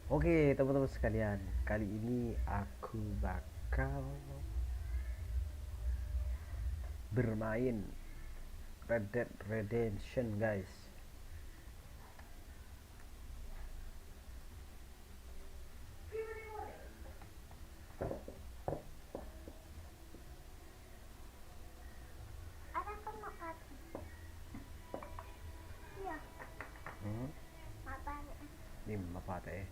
Oke, teman-teman sekalian, kali ini aku bakal bermain Red Dead Redemption, guys. Ini apa teh?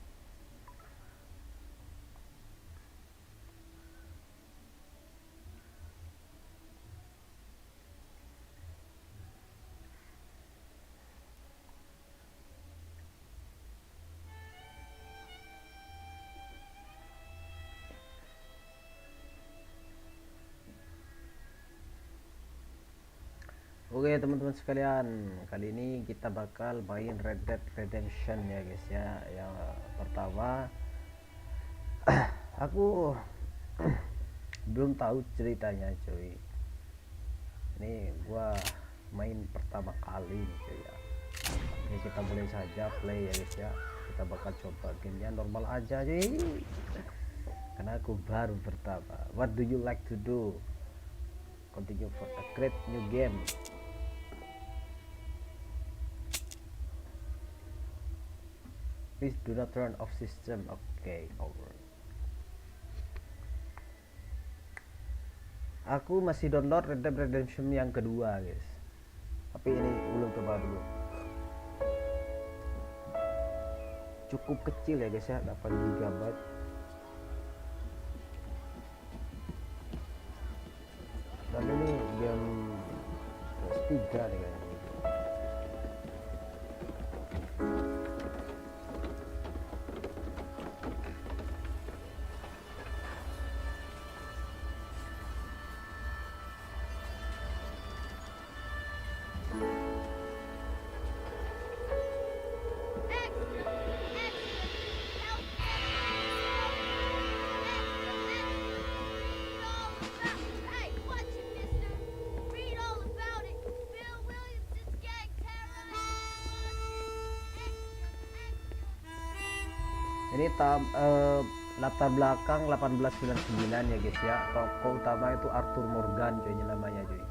Oke teman-teman sekalian, kali ini kita bakal main Red Dead Redemption ya guys ya. Yang pertama, aku belum tahu ceritanya cuy. Ini gua main pertama kali cuy ya. Oke, kita boleh saja play ya guys ya. Kita bakal coba gamenya normal aja cuy, karena aku baru pertama. What do you like to do? Continue for a great new game. Please do not turn off system. Okay, over. Aku masih download Red Dead Redemption yang kedua guys, tapi ini belum coba dulu. Cukup kecil ya guys ya, 8 GB. Dan ini game PS3 nih guys. Ini latar belakang 1899 ya guys ya. Tokoh utama itu Arthur Morgan cuy namanya cuy.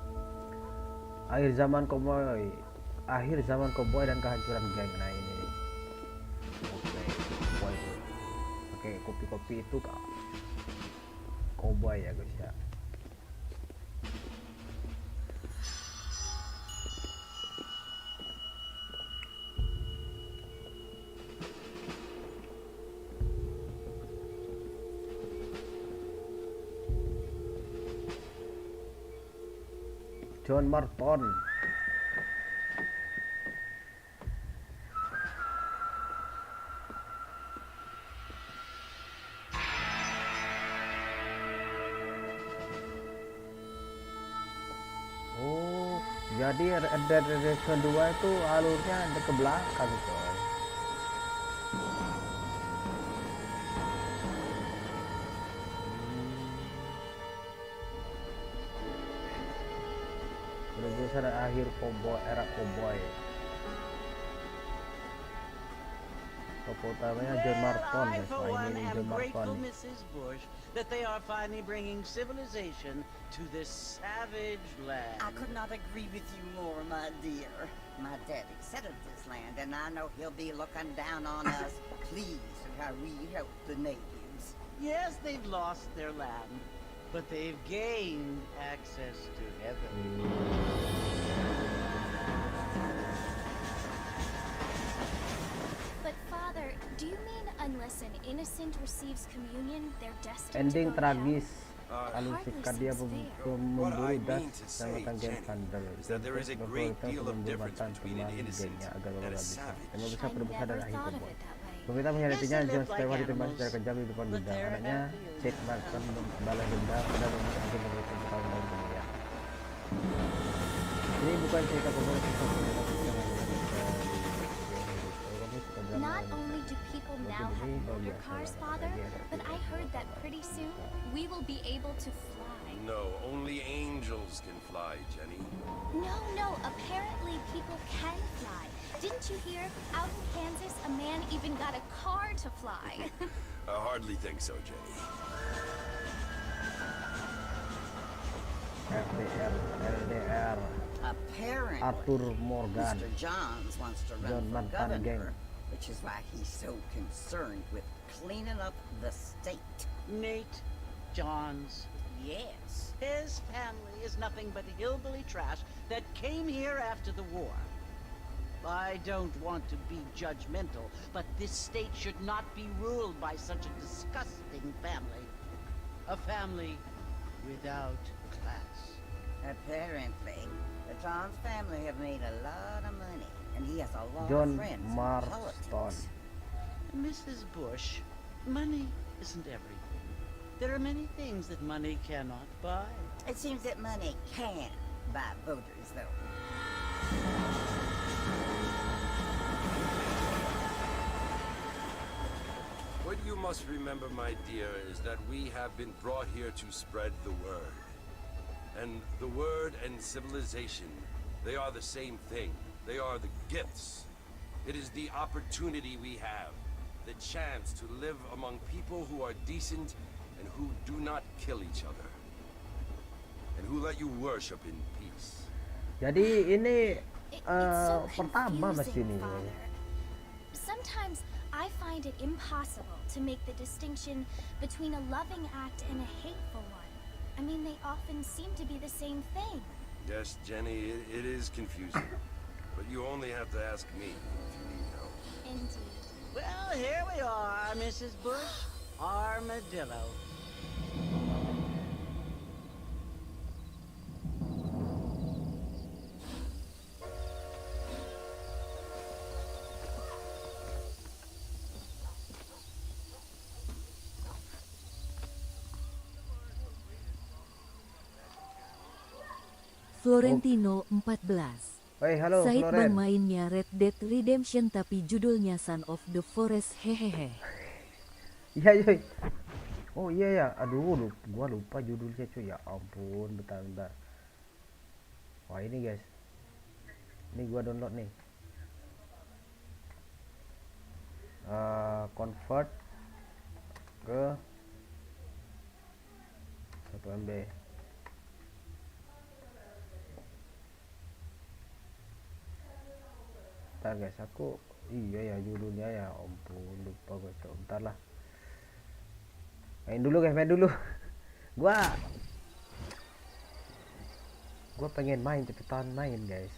Akhir zaman Koboy dan kehancuran geng. Nah ini nih. Oke, Koboy. Oke, kopi-kopi itu Koboy ya guys ya. John Marton. Oh, jadi Red Dead Redemption 2 itu alurnya ada ke belakang coy. Berusaha akhir era Koboy. Tokoh utamanya John Marton guys. Wah, ini John Marton. That they are finally bringing civilization to this savage land. I could not agree with you more, my dear. My daddy settled this land, and I know he'll be looking down on us, pleased at how we help the natives. Yes, they've lost their land, but they've gained access to heaven. But Father, do you mean unless an innocent receives communion, they're destined Ending to go to hell? tragis. Lalu sikap dia memburu das sama tanggen kandel. There is a great deal of difference between an innocent and a savage. Yang besar I terbesar never dari akhir thought of Koboy. it that way. Pemerintah menyadarinya Yes, they John live Stewart like ditembak animals, secara kejam di depan but bidang. they're Anaknya, happy. Sid Martin, membalas dendam pada rumah hakim memberikan tahun-tahun kemudian. Ini bukan cerita Koboy, Not only do people now have motor cars, Father, but I heard that pretty soon we will be able to fly. No, only angels can fly, Jenny. No, apparently people can fly. Didn't you hear? Out in Kansas, a man even got a car to fly. I hardly think so, Jenny. LDR Apparently, Arthur Morgan. Mr. Johns wants to John run for mantan governor, geng. which is why he's so concerned with cleaning up the state. Nate Johns. Yes. His family is nothing but hillbilly trash that came here after the war. I don't want to be judgmental, but this state should not be ruled by such a disgusting family. A family without class. Apparently, the Johns family have made a lot of money, and he has a lot John of friends in Marston. politics. Mrs. Bush, money isn't everything. There are many things that money cannot buy. It seems that money can buy voters, though. What you must remember, my dear, is that we have been brought here to spread the word. And the word and civilization, they are the same thing. They are the gifts. It is the opportunity we have, the chance to live among people who are decent and who do not kill each other. And who let you worship in peace. Jadi ini It's so pertama Mas confusing, ini. Father. Sometimes I find it impossible to make the distinction between a loving act and a hateful one. I mean, they often seem to be the same thing. Yes, Jenny, it is confusing. But you only have to ask me if you need help. Indeed. Well, here we are, Mrs. Bush. Armadillo. Florentino 14. Halo Said Floren. Bang mainnya Red Dead Redemption tapi judulnya Son of the Forest hehehe. Iya cuy. Oh iya ya. Aduh, gua lupa judulnya cuy. Ya ampun, bentar. Wah ini guys. Ini gua download nih. Convert ke 1 MB. Bentar guys, aku iya ya judulnya ya ampun lupa gue. Bentar lah. Main dulu guys, main dulu. gua pengen main, cepetan main guys.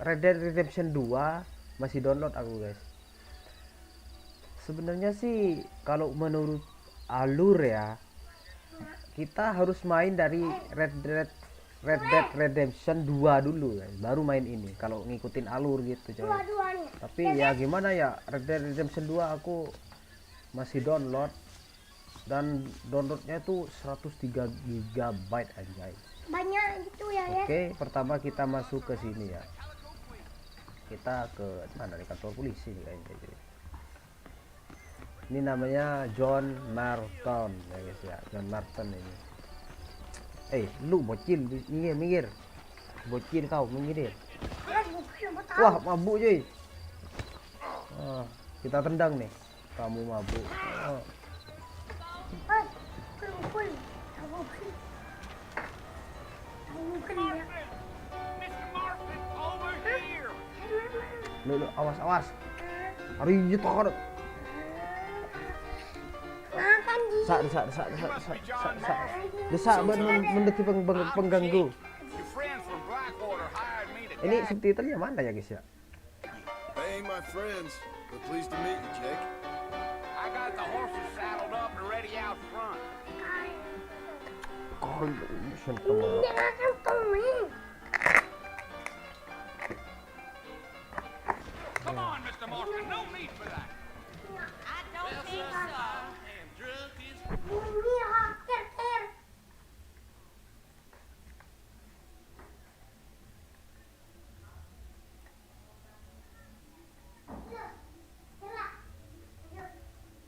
Red Dead Redemption 2 masih download aku guys. Sebenarnya sih kalau menurut alur ya, kita harus main dari Red Dead Redemption 2 dulu guys, baru main ini kalau ngikutin alur gitu coy. Tapi ya gimana ya, Red Dead Redemption 2 aku masih download dan downloadnya tuh 103 GB anjay. Banyak gitu ya. Oke, pertama kita masuk ke sini ya. Kita ke mana nih, kantor polisi nih kayaknya. Ini namanya John Marton ya guys ya, John Marton ini. Lu bocil, minggir. Bocil kau, minggir. Wah, mabuk cuy. Kita tendang nih. Kamu mabuk. Lu awas. Hari jetor. Desak mendekati pengganggu. Ini subtitlenya mana ya guys ya? Hey, my friends. We're pleased to meet you, Jake. I got the horses saddled up and ready out front. Come on, Mr. Marston, no need for that. I don't think so. And drug is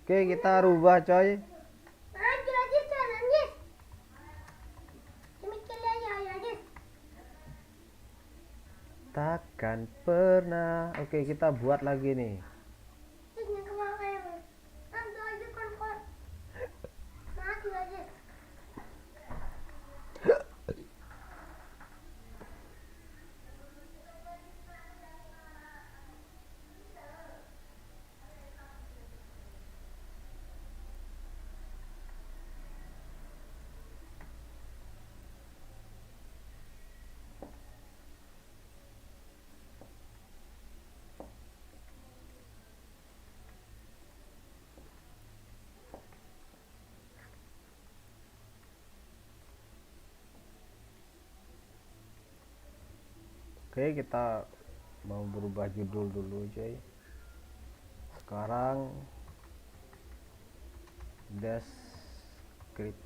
Oke, kita rubah coy. Kan pernah. Oke, kita buat lagi nih. Oke, kita mau berubah judul dulu coy. Sekarang deskripsi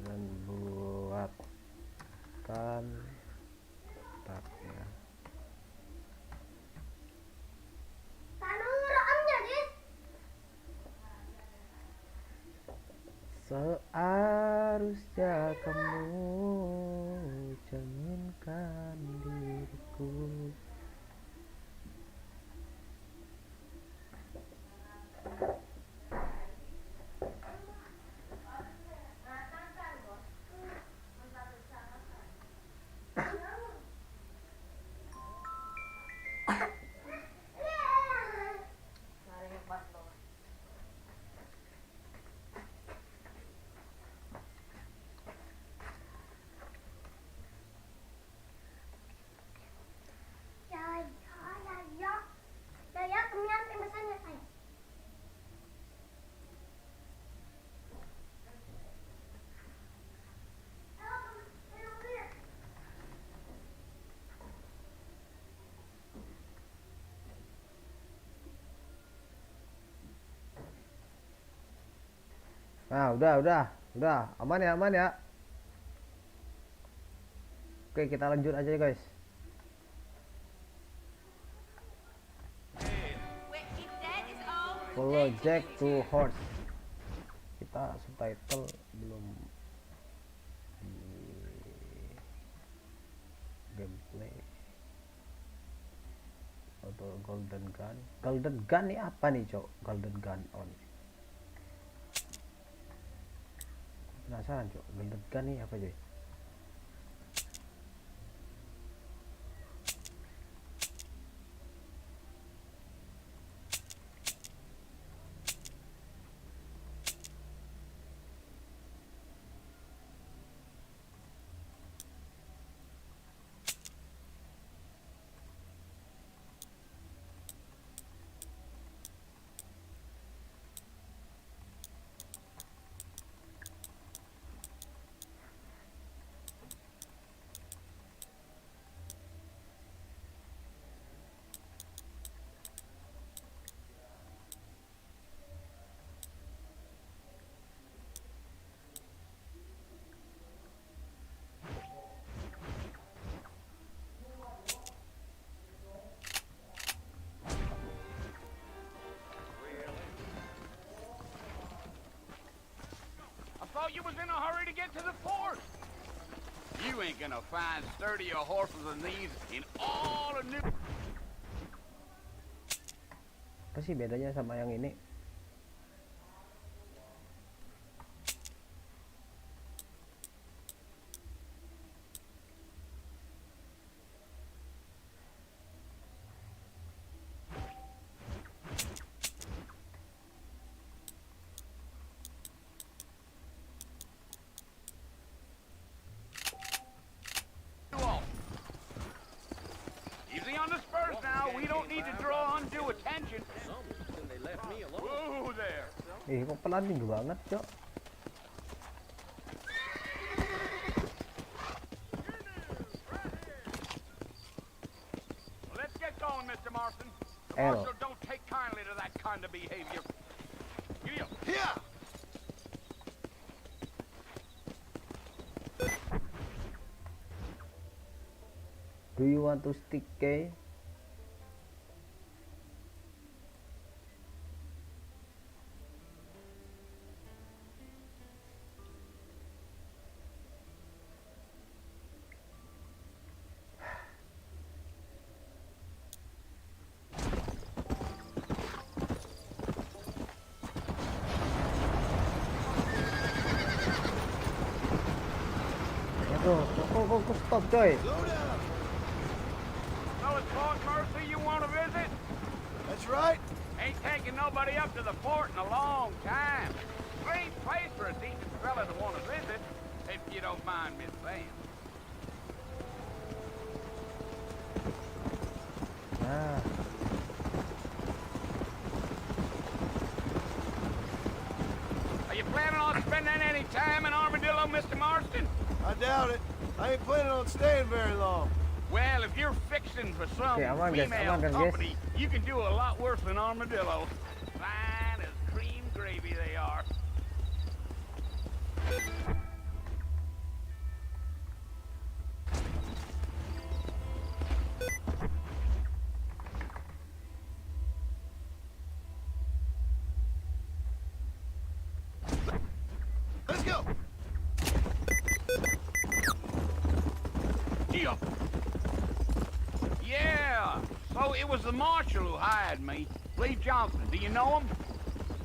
dan buatkan tabnya. Seharusnya kamu cerminkan diriku. Nah, udah, aman ya. Oke, kita lanjut aja guys. Follow Jack to horse. Kita subtitle belum di gameplay. Atau golden gun nih apa nih cok? Golden gun on. Penasaran cok, golden gun nih apa coy? You was in a hurry to get to the fort. You ain't gonna find sturdier horses than these in all of New. Apa sih bedanya sama yang ini? Easy on the spurs now. We don't need to draw undue attention. Whoa there. Kok pelan banget cok? Let's get going, Mr. Marston. L. Also, don't take kindly to that kind of behavior. Giddy up. Here. Do you want to stick K? kok stop coy. So it's Fort Mercy you want to visit? That's right. Ain't taking nobody up to the fort in a long time. Great place for a decent fella to want to visit, if you don't mind me saying. Nah. Are you planning on spending any time in Armadillo, Mr. Marston? I doubt it. I ain't planning on staying very long. Well, if you're fixing for some Okay, aman, guys. female Aman, guys. company, you can do a lot worse than Armadillo. Fine as cream gravy they are. Let's go. Yeah, so it was the marshal who hired me. Lee Johnson, do you know him?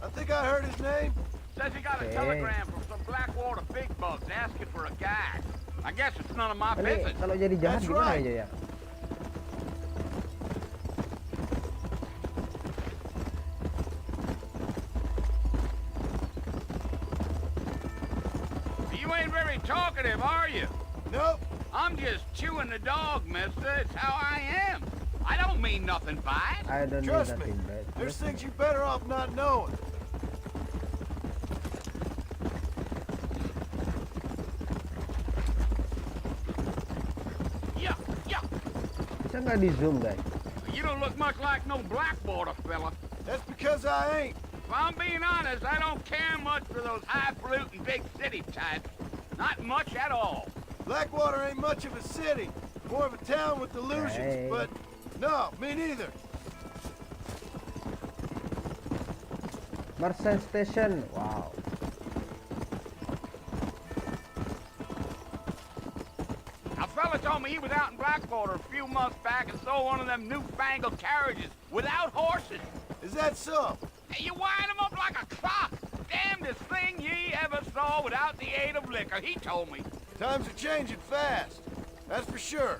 I think I heard his name. Says he got a Okay. telegram from some Blackwater big bugs asking for a guy. I guess it's none of my Ini business. kalau jadi jahat That's gimana right. aja ya? You ain't very talkative, are you? Nope. I'm just chewing the dog, mister. It's how I am. I don't mean nothing by it. I don't need Trust me. nothing bad. There's things you're better off not knowing. Yeah, yeah. Bisa nggak di zoom guys? You don't look much like no Blackwater fella. That's because I ain't. If I'm being honest, I don't care much for those highfalutin big city types. Not much at all. Blackwater ain't much of a city. More of a town with delusions. Hey. But no, me neither. Merchant Station. Wow. A fella told me he was out in Blackwater a few months back and saw one of them newfangled carriages without horses. Is that so? Hey, you wind 'em up like a clock. Damnedest thing ye ever saw without the aid of liquor, he told me. Times are changing fast. That's for sure.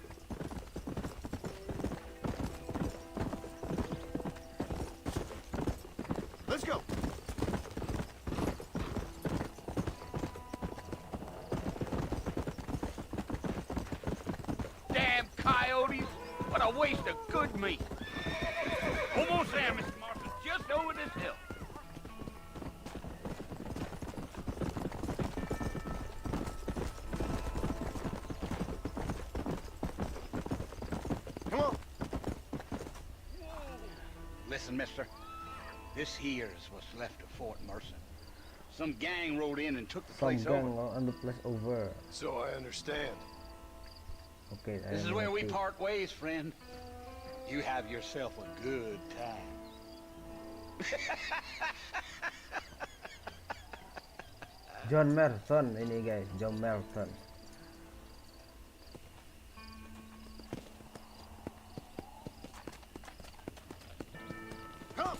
Let's go. Damn coyotes. What a waste of good meat. Almost there, Mr. Marshall. Just over this hill. Come on. Listen, mister. This here is what's left of Fort Mercer. Some gang rode in and took the Some place gang over. on the place over. So I understand. Okay. This is I where we ngerti. part ways, friend. You have yourself a good time. John Merton ini guys, John Merton. Come.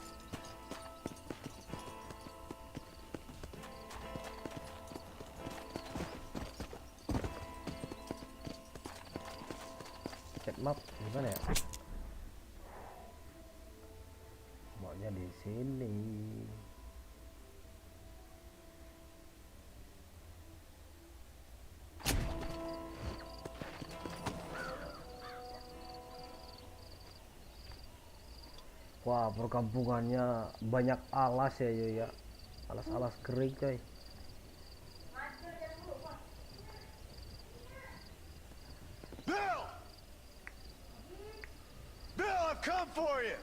Cek map gimana ya? Maunya di sini. Wah, perkampungannya banyak alas ya, ya. Alas-alas kering, coy. Bill! Bill, I've come for you!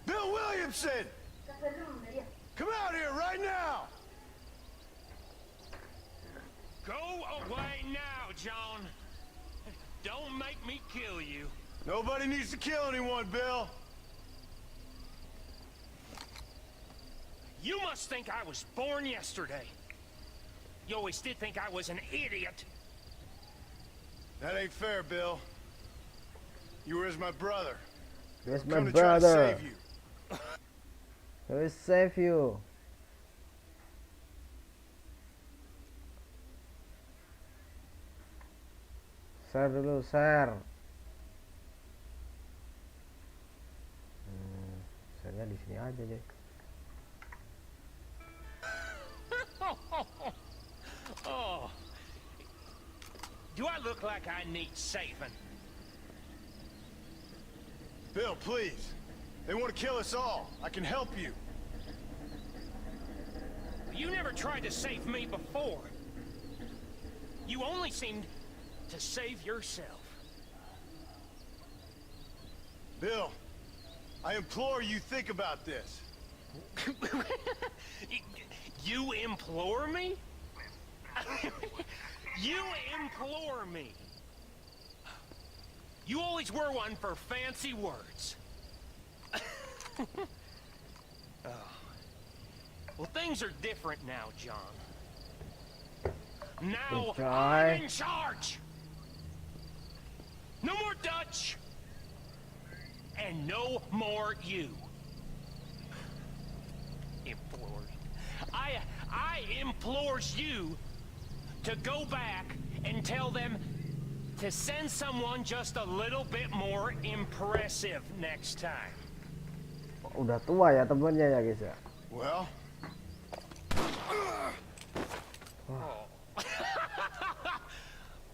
Bill Williamson! Come out here right now! Go away now, John. Don't make me kill you. Nobody needs to kill anyone, Bill. You must think I was born yesterday. You always did think I was an idiot. That ain't fair, Bill. You were as my brother. Where's my Come to try to brother? save you. Who will save you? Share dulu, share. Share-nya di sini aja, Joy. Oh. Do I look like I need saving? Bill, please. They want to kill us all. I can help you. You never tried to save me before. You only seemed to save yourself. Bill, I implore you think about this. You implore me? You implore me. You always were one for fancy words. Oh. Well, things are different now, John. Now I'm in charge. No more Dutch. And no more you. Implored. I implores you to go back and tell them to send someone just a little bit more impressive next time. Udah tua ya temennya ya guys ya. Well. Oh.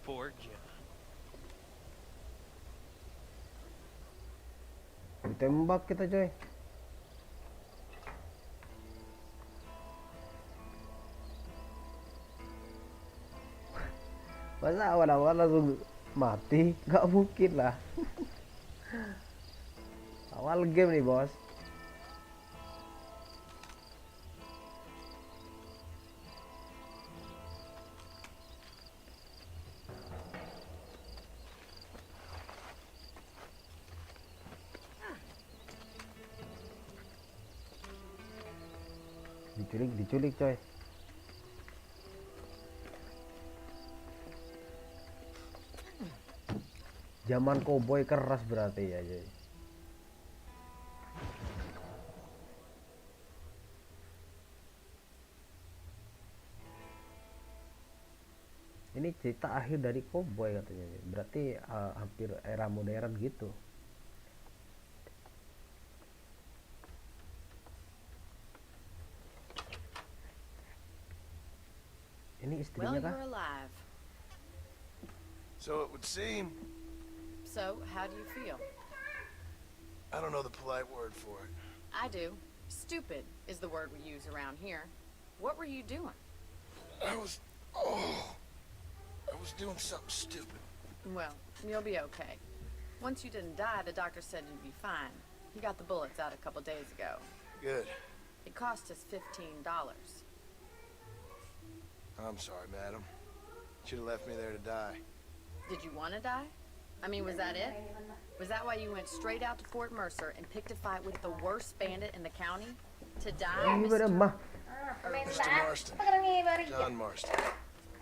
Poor John. Ditembak kita, coy. Masa awal-awal langsung mati? Gak mungkin lah. Awal game nih, bos. Diculik coy. Zaman Koboy keras berarti ya, coy. Ini cerita akhir dari Koboy katanya, berarti hampir era modern gitu. Ini istrinya kah? Well, you're alive. So it would seem. So, how do you feel? I don't know the polite word for it. I do. Stupid is the word we use around here. What were you doing? I was doing something stupid. Well, you'll be okay. Once you didn't die, the doctor said you'd be fine. He got the bullets out a couple days ago. Good. It cost us $15. I'm sorry, madam. Should have left me there to die. Did you want to die? I mean, was that it? Was that why you went straight out to Fort Mercer and picked a fight with the worst bandit in the county? To die, Mr. Marston. John Marston.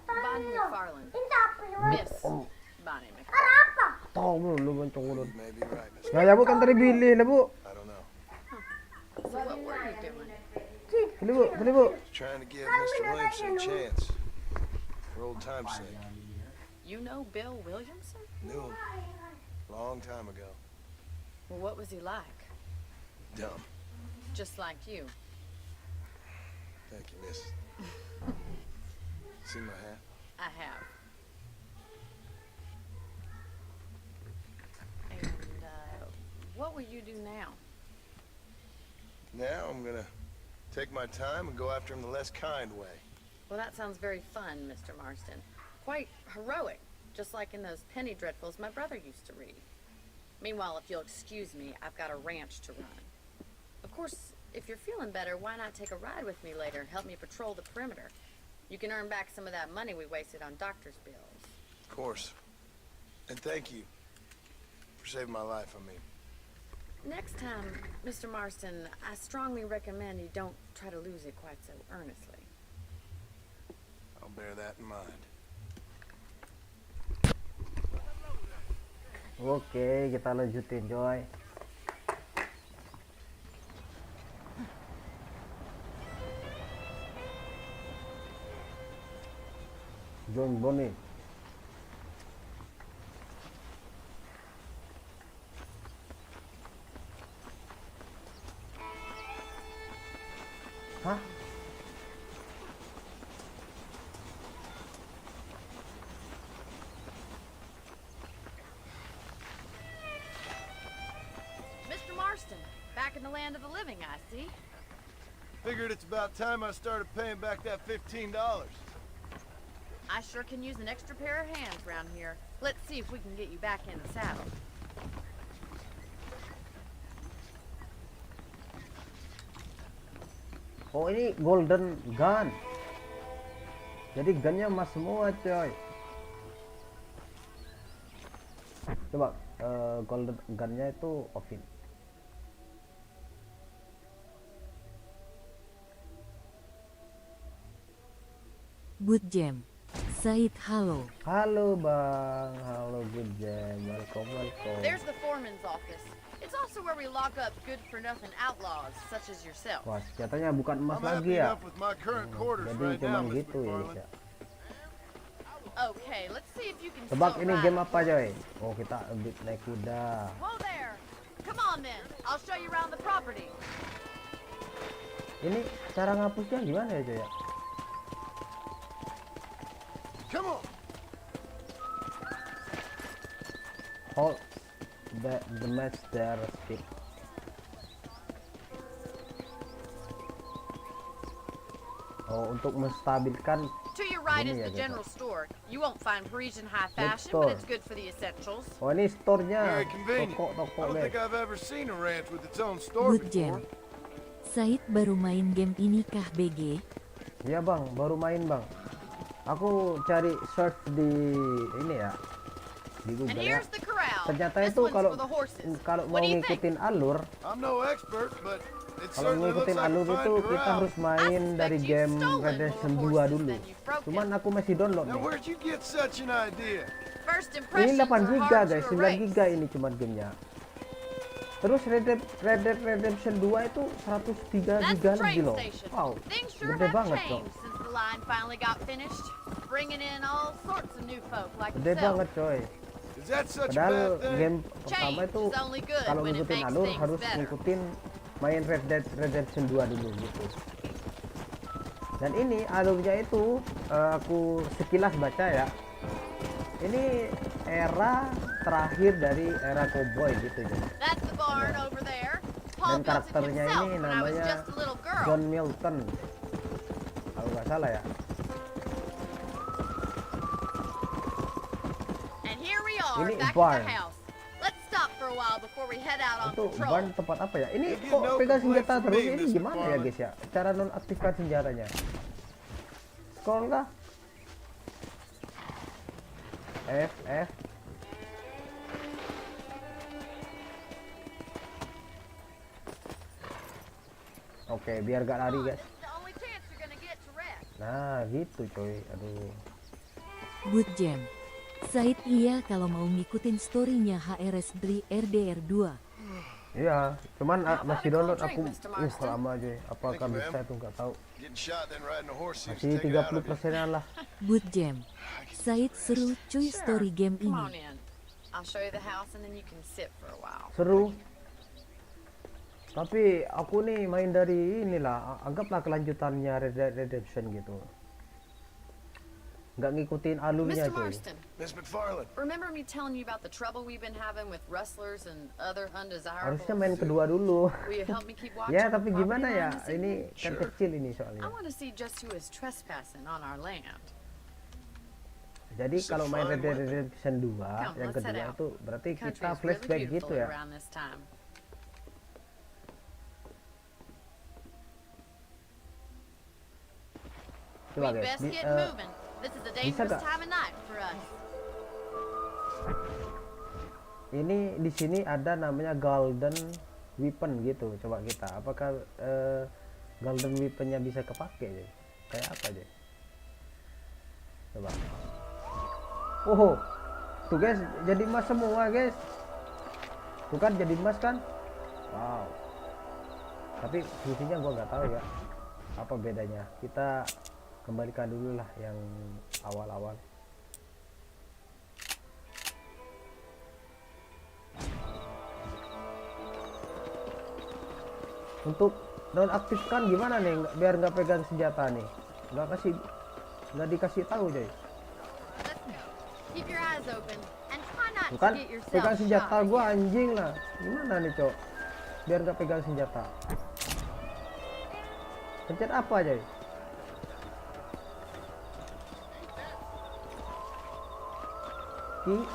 Bonnie McFarland. Miss Bonnie McFarland. Tahu lu bencong lu. You may be right, Mr. Ya ya bu kan tadi pilih lah bu. I don't know. So what were you doing? Pilih bu. Trying to give Mr. Williamson a chance. For old time's sake. You know Bill Williamson? Knew him. Long time ago. Well, what was he like? Dumb. Just like you. Thank you, miss. See my hat? I have. And, what will you do now? Now I'm gonna take my time and go after him the less kind way. Well, that sounds very fun, Mr. Marston. Quite heroic, just like in those penny dreadfuls my brother used to read. Meanwhile, if you'll excuse me, I've got a ranch to run. Of course, if you're feeling better, why not take a ride with me later and help me patrol the perimeter? You can earn back some of that money we wasted on doctor's bills. Of course. And thank you for saving my life, I mean. Next time, Mr. Marston, I strongly recommend you don't try to lose it quite so earnestly. I'll bear that in mind. Oke, kita lanjutin coy. John Bonnie. Hah? Mr. Marston, back in the land of the living, I see. Figured it's about time I started paying back that $15. I sure can use an extra pair of hands around here. Let's see if we can get you back in the saddle. Oh, ini golden gun. Jadi gunnya emas semua, coy. Coba golden gunnya itu offin. Good Jam. Said halo. Halo bang, halo Good Jam, welcome. There's the foreman's office. It's also where we lock up good-for-nothing outlaws such as yourself. Wah, senjatanya bukan emas I'm lagi happy ya. enough with my current quarters Jadi right cuman now, Miss gitu ya, guys McFarland. ya. Okay, let's see if you can Tebak still ini ride. game apa, coy? Oh, kita edit naik kuda. Whoa there! Come on then, I'll show you around the property. Ini cara ngapusnya gimana ya, coy ya? Come on. Hold the match there, stick. Oh, untuk menstabilkan. To your right is Ini ya, the guys. general store. You won't find Parisian high fashion, store. but it's good for the essentials. Oh, ini store-nya. Very convenient. Toko-toko, I don't guys. think I've ever seen a ranch with its own store Good before. Jam. Said baru main game ini kah BG? Iya bang, baru main bang. Aku cari search di ini ya, di And Google ya. here's the corral. Ternyata This itu one's kalau for the horses. mau What do you think? ngikutin alur, I'm no expert, but it kalau certainly looks ngikutin like a alur fine itu kita corral. harus main I dari suspect game you've stolen Redemption more 2 horses dulu. than you've broken. Cuman aku masih download Now nih. where'd you get such an idea? First Ini impressions 8 are GB hard guys, to 9 erase. GB ini cuman gamenya. Terus Red Dead Redemption 2 itu 103 That's GB the train lebih loh. station. Wow, Things sure gede have banget kok. changed since the line finally got finished, bringing in all sorts of new folk like Gede yourself. banget coy. Is that such a Padahal bad thing? game pertama Change itu is only good kalau when it ngikutin makes alur things harus better. ngikutin main Red Dead Redemption 2 dulu gitu. Dan ini alurnya itu aku sekilas baca ya. Ini era terakhir dari era Koboy gitu ya. That's the barn over there. Paul Dan built it karakternya himself ini when I was namanya just a little girl. John Milton. Kalau nggak salah ya. And here we are, Ini back barn. at the house. Let's stop for a while before we head out on Itu patrol. barn tempat apa ya? Ini If you kok know pegang the senjata place terus for me, ini Mr. gimana ya Farley? guys ya? Cara nonaktifkan senjatanya. Scroll kah? F. Oke, biar gak lari guys. This is the only chance you're gonna get to rest. Nah, gitu coy. Aduh. Good Jam. Said iya kalau mau ngikutin storynya HRS3 RDR 2. Iya, cuman masih download drink, aku. Mr. Marston? Lama aja. Apakah Thank you, bisa ma'am. itu nggak tahu. Getting shot then riding a horse seems to Masih take it out of you. 30%-an lah. Good Jam. Said seru cuy Sure, story game come on ini. in. I'll show you the house and then you can sit for a while. Seru. Tapi aku nih main dari inilah, anggaplah kelanjutannya Red Dead Redemption gitu. Nggak ngikutin alurnya Mr. coy. Marston, Miss McFarland, remember me telling you about the trouble we've been having with rustlers and other undesirables? Harusnya main kedua dulu. Will you help me keep watching Ya, the tapi property gimana line ya? this Ini evening? kan kecil ini soalnya. I want to see just who is trespassing on our land. Jadi So kalau main fine, Red Dead what? Redemption 2 Come, yang let's head kedua out. itu berarti Country kita is flashback really gitu beautiful ya. around this time. Coba We guys. best get moving. This is a bisa dangerous nggak? time of night for us. Ini di sini ada namanya golden weapon gitu. Coba kita, apakah golden weaponnya bisa kepake deh? Kayak apa deh? Coba. Oh, tuh guys, jadi emas semua guys. Tuh kan jadi emas kan? Wow. Tapi fungsinya gua nggak tahu ya. Apa bedanya? Kita kembalikan dulu lah yang awal-awal. Untuk Nonaktifkan gimana nih biar nggak pegang senjata nih? Nggak dikasih tahu coy. Keep your eyes open and try not to Bukan get yourself pegang senjata shot. gua anjing lah. Gimana nih cok? Biar nggak pegang senjata. Pencet apa coy?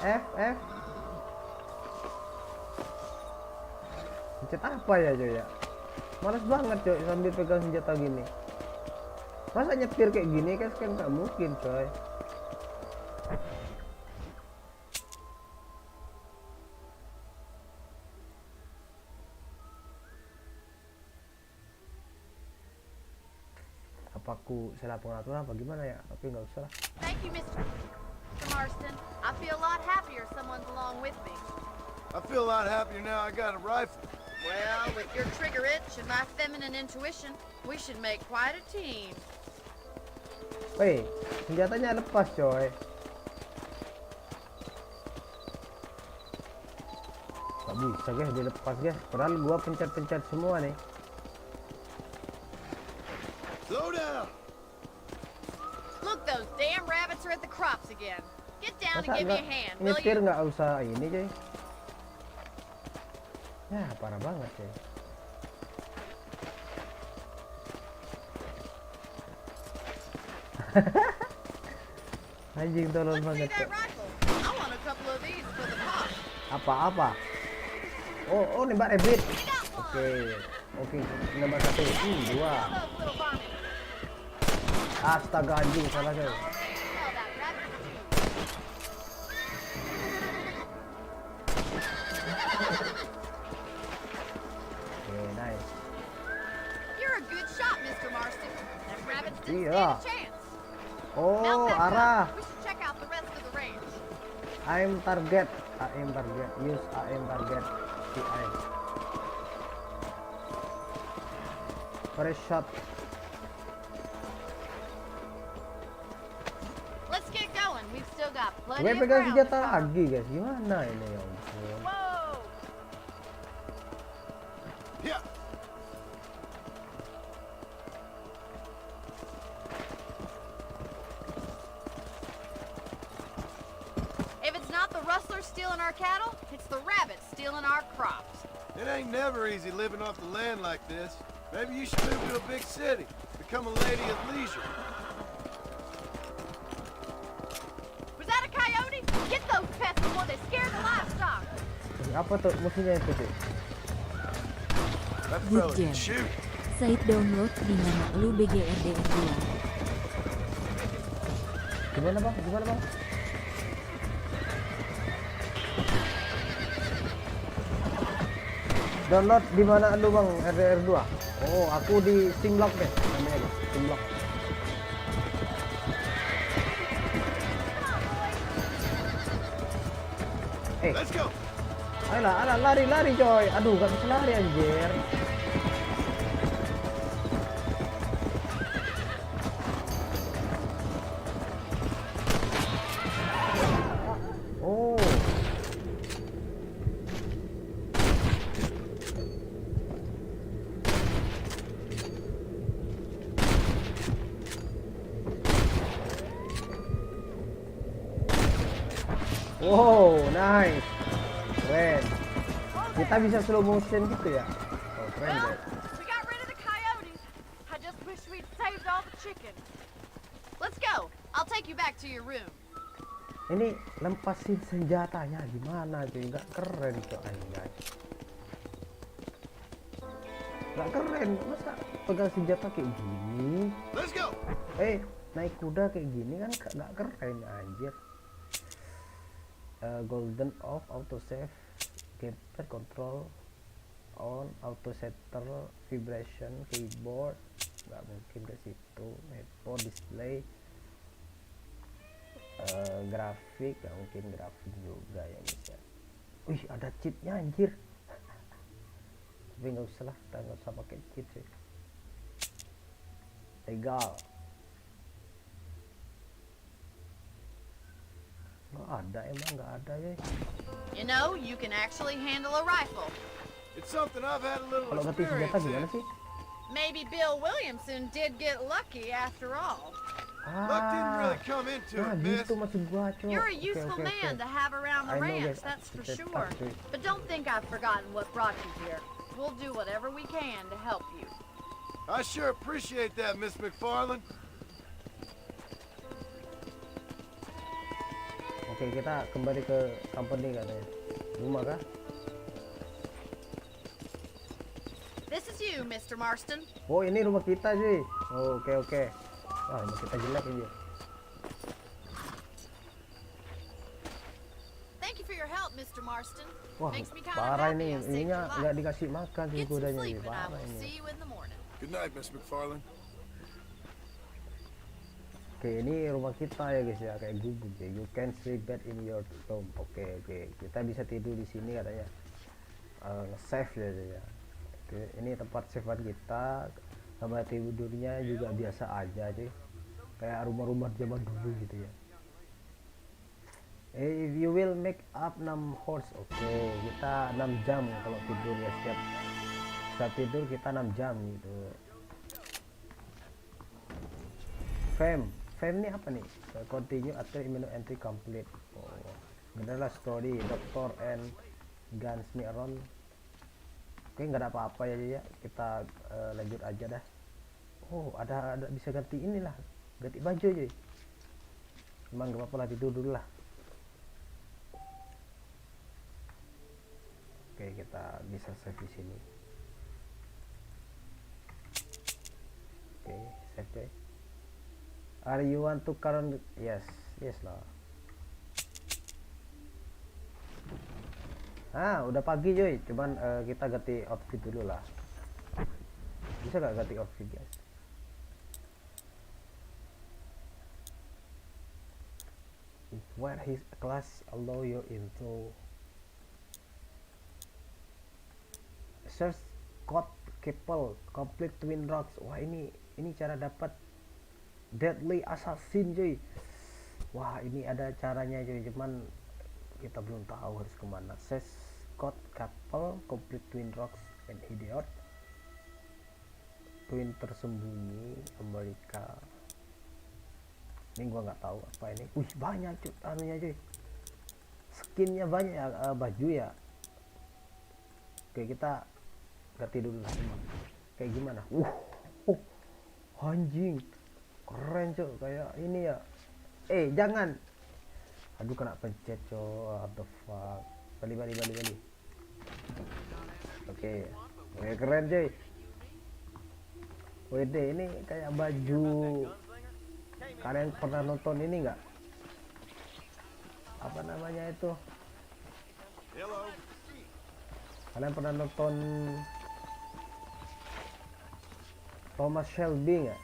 F. Pencet apa ya coy ya? Males banget coy sambil pegang senjata gini. Masa nyetir kayak gini kan nggak mungkin coy. Apa aku salah pengaturan apa gimana ya? Tapi nggak usah lah. Thank you, Mr. Marston. I feel a lot happier someone's along with me. I feel a lot happier now I got a rifle. Well, with your trigger itch and my feminine intuition, we should make quite a team. Woi, senjatanya lepas coy. Gak bisa guys, dilepas guys. Padahal gua pencet-pencet semua nih. Slow down. Look, those damn rabbits are at the crops again. Get down and Masa give me a nggak hand, will nyetir you? nggak usah ini coy. Ya parah banget coy. Anjing tolol Let's see banget that coy. rifle. I want a couple of these for the pot. Apa? Oh nembak rabbit. Oke, nembak satu, dua. Those little varmints. Astaga anjing salah coy. Well, that rabbit too. Oke, nice. You're a good shot, Mr. Marston. Them rabbits didn't Yeah. stand a chance. Oh, Mount that arah. gun. We should check out the rest of the range. Aim target. Use aim target. CI. First shot. Let's get going. We've still got plenty Gue of pegang ground to senjata cover. lagi guys. Gimana ini ya ampun. Whoa! Yeah. If it's not the rustlers stealing our cattle, it's the rabbits stealing our crops. It ain't never easy living off the land like this. Maybe you should move to a big city. Become a lady of leisure. Was that a coyote? Get those pests before they scare the livestock. Apa tuh musuhnya itu tuh? That Good fella can jam. shoot. Site download di mana lu BGRDR 2. Gimana bang? Download di mana lu bang? RDR 2. Oh, aku di Steam Lock deh namanya deh. Steam Lock. Let's go. Ayolah, lari coy. Aduh, gak bisa lari anjir. Oh. Wow, nice. Keren. Kita bisa slow motion gitu ya. Oh, keren Well, guys. we got rid of the coyotes. I just wish we'd saved all the chicken. Let's go. I'll take you back to your room. Ini lempasin senjatanya gimana cuy? Nggak keren coy guys. Nggak keren. Masa pegang senjata kayak gini? Let's go. Naik kuda kayak gini kan nggak keren anjir. Golden off, auto save, gamepad control on, auto setter, vibration, keyboard nggak mungkin ke situ, headphone display, grafik nggak mungkin, grafik juga ya bisa. Wih ada cheatnya anjir. Tapi nggak usah lah, kita nggak usah pakai cheat sih. Legal. Nggak ada ya. You know, you can actually handle a rifle. It's something I've had a little Kalau ngerti senjata experience gimana in. sih? Maybe Bill Williamson did get lucky after all. Luck didn't really come into Nah, it, miss. gitu maksud gua, Cok. You're a Oke, useful oke, man oke. to have around the I know, ranch, guys. that's for Kita sure. cuy. But don't think I've forgotten what brought you here. We'll do whatever we can to help you. I sure appreciate that, Miss McFarland. Oke, kita kembali ke company katanya. Rumah kah? This is you, Mr. Marston. Oh, ini rumah kita sih. Oh, oke, oke. Wah, rumah kita jelek ini. Thank you for your help, Mr. Marston. Wah, Makes me kinda parah happy ini. I saved Ininya your nggak life. dikasih makan sih Get some kudanya sleep ini. and I Parah will ini. see you in the morning. Good night, Miss McFarland. Oke, ini rumah kita ya guys ya, kayak gubuk ya. You can sleep bed in your room. Oke, kita bisa tidur di sini katanya. Nge-save ya. Oke, ini tempat savean kita. Tempat tidurnya juga biasa aja sih. Kayak rumah-rumah zaman dulu gitu ya. If you will make up 6 hours. Oke, kita 6 jam kalau tidur ya, setiap tidur kita 6 jam gitu. Fame ini apa nih? Continue after menu entry complete. Oh, adalah story Doctor and Gunsmith around. Oke, nggak ada apa-apa ya. Kita lanjut aja dah. Oh, ada bisa ganti inilah, ganti baju aja. Emang gak apa-apa lah, tidur dulu lah. Oke, kita bisa save di sini. Oke, save deh. Are you want to current? Yes lah. Udah pagi cuy. Cuman kita ganti outfit dulu lah. Bisa gak ganti outfit guys? Where his class allow you into search code couple complete twin rocks. Wah, ini cara dapat deadly assassin cuy. Wah, ini ada caranya cuy, cuman kita belum tahu harus kemana. Search code couple complete twin rocks and idiot twin tersembunyi Amerika. Ini gua nggak tahu apa ini. Wih, banyak cuy anunya cuy, skinnya banyak ya, baju ya. Oke, kita ganti dulu lah teman. Kayak gimana? Anjing keren cuy, kayak ini ya. Jangan, aduh kena pencet cuy. What the fuck. Bali. Oke, keren cuy. WD ini kayak baju. Kalian pernah nonton ini nggak? Apa namanya itu? Kalian pernah nonton Thomas Shelby nggak?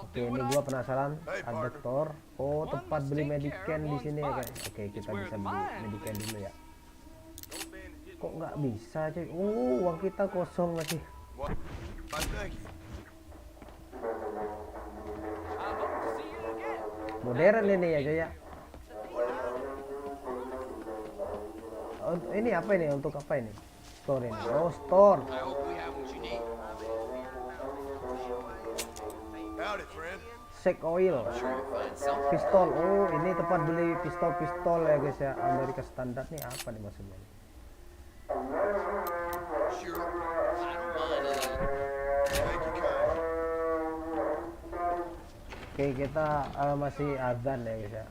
Oke, ini gua penasaran. Ada dokter. Oh, tempat beli mediken di sini ya guys. Oke, kita bisa beli mediken dulu ya. Kok nggak bisa cuy? Uang kita kosong masih. Modern ini ya cuy ya. Ini apa ini? Untuk apa ini? Store ini. Oh, store. Shake oil. Pistol. Oh, ini tempat beli pistol ya guys ya. Amerika standar nih, apa nih maksudnya? Oke, kita masih azan ya guys ya.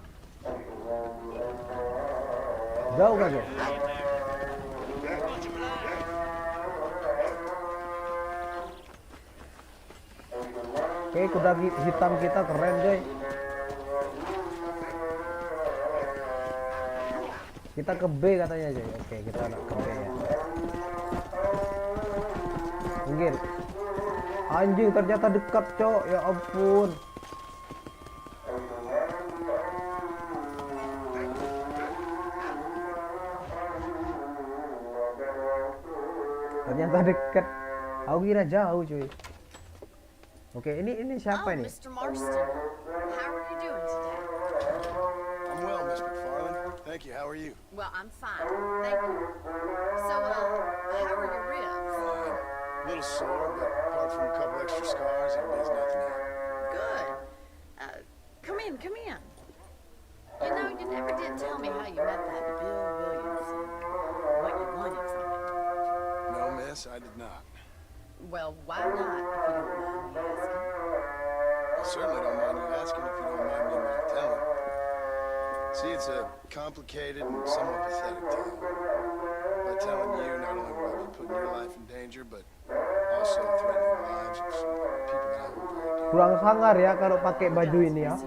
Jauh gak guys? Oke, kuda hitam kita keren coy. Kita ke B katanya coy. Oke, kita ke B ya. Minggir. Anjing, ternyata dekat cok. Ya ampun. Ternyata dekat. Aku kira jauh cuy. Oke, ini siapa ini? Mr. Marston, how are you doing today? I'm well, Miss McFarland. Thank you. How are you? Well, I'm fine. Thank you. So, how are your ribs? Fine. A little sore, but apart from a couple extra scars, it means nothing yet. Good. Come in, come in. You know, you never did tell me how you met that Bill Williamson. What you wanted from him. No, miss, I did not. Well, why not, if you don't mind me asking? I certainly don't mind you asking if you don't mind me not telling. See, it's a complicated and somewhat pathetic tale. By telling you, not only will I be putting your life in danger, but also threatening the lives of some people that I hold very dear. Kurang sangar ya kalau pakai baju ini ya.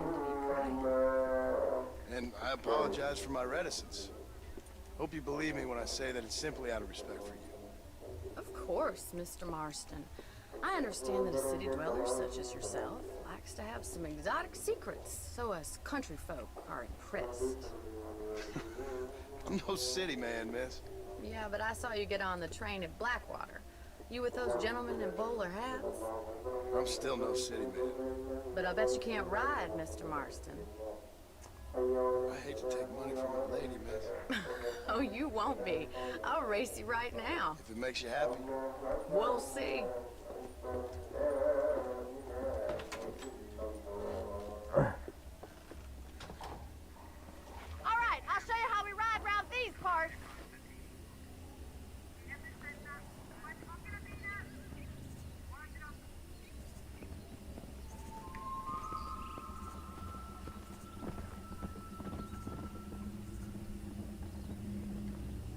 And I apologize for my reticence. Hope you believe me when I say that it's simply out of respect for you. Of course, Mr. Marston. I understand that a city dweller such as yourself likes to have some exotic secrets, so us country folk are impressed. I'm no city man, miss. Yeah, but I saw you get on the train at Blackwater. You with those gentlemen in bowler hats? I'm still no city man. But I bet you can't ride, Mr. Marston. I hate to take money from a lady, miss. Oh, you won't be. I'll race you right now. If it makes you happy. We'll see. All right, I'll show you how we ride around these parts.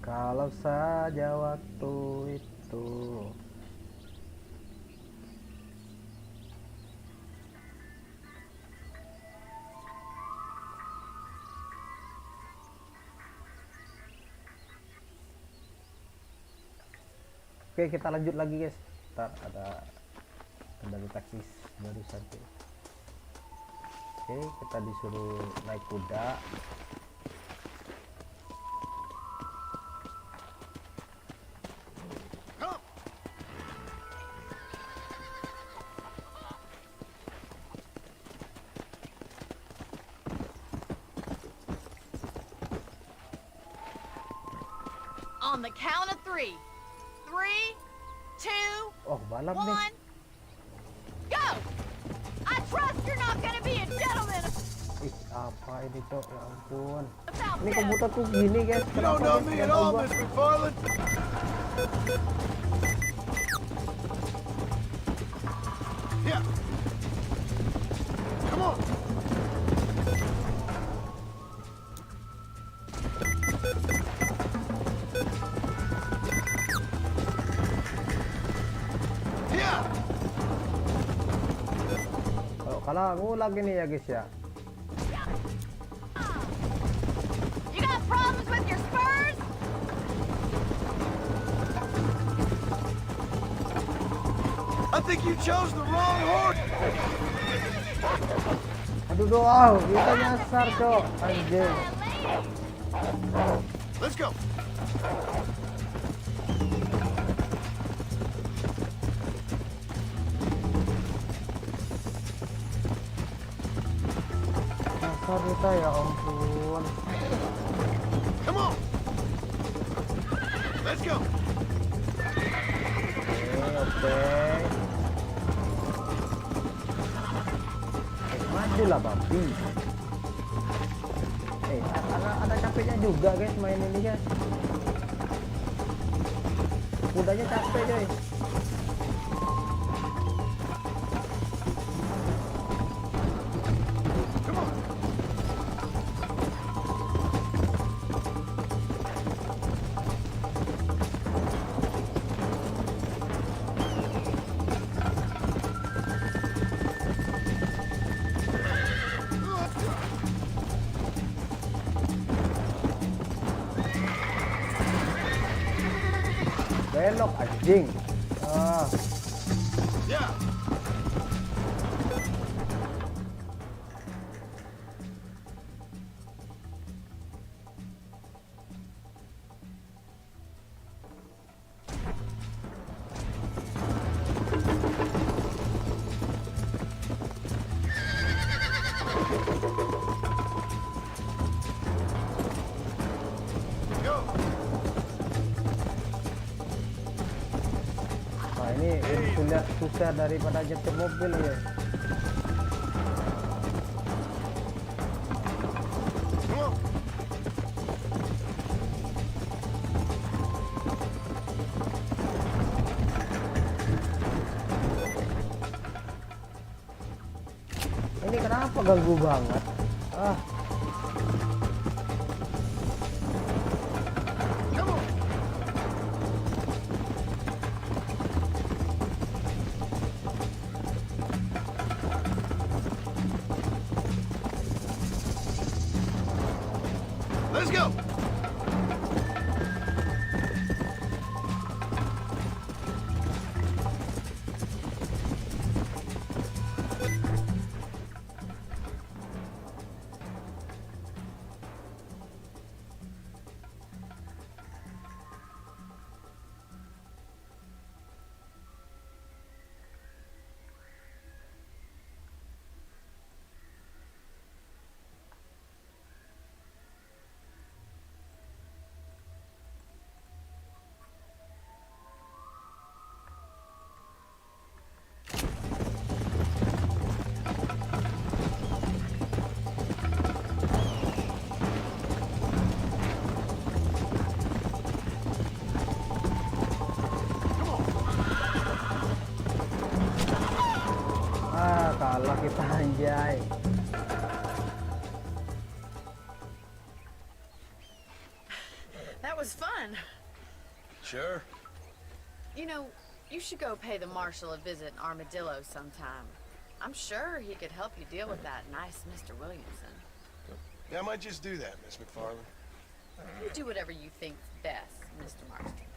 Kalau saja waktu itu. Oke, kita lanjut lagi guys. Ntar ada kendali taktis baru satu. Oke, kita disuruh naik kuda. On the count of 3. 3, 2, Oh, balap 1, nih. go! I trust you're not gonna be a gentleman Ih, apa ini cok? Ya ampun. about Ini this. komputerku gini guys. You don't know me at all, Miss McFarland. Yeah. Come on. Yeah. Kalau kalah ngulag ini ya guys ya. You got problems with your spurs? I think you chose the wrong horse. Aduh doang, kita nyasar cok. Anjir. Let's go. Nyasar kita ya ampun. Come on. Let's go. Oke. Majulah babi. Ada capeknya juga guys main ini guys. Kudanya capek coy. Come on. Belok anjing. Ah. Yeah. Ini sudah susah daripada nyetir mobil ya. Ini kenapa ganggu banget? Ah. Let's go. Kalah kita anjay. That was fun. Sure. You know, you should go pay the marshal a visit in Armadillo sometime. I'm sure he could help you deal with that nice Mr. Williamson. Yeah, I might just do that, Miss McFarland. You do whatever you think's best, Mr. Marston.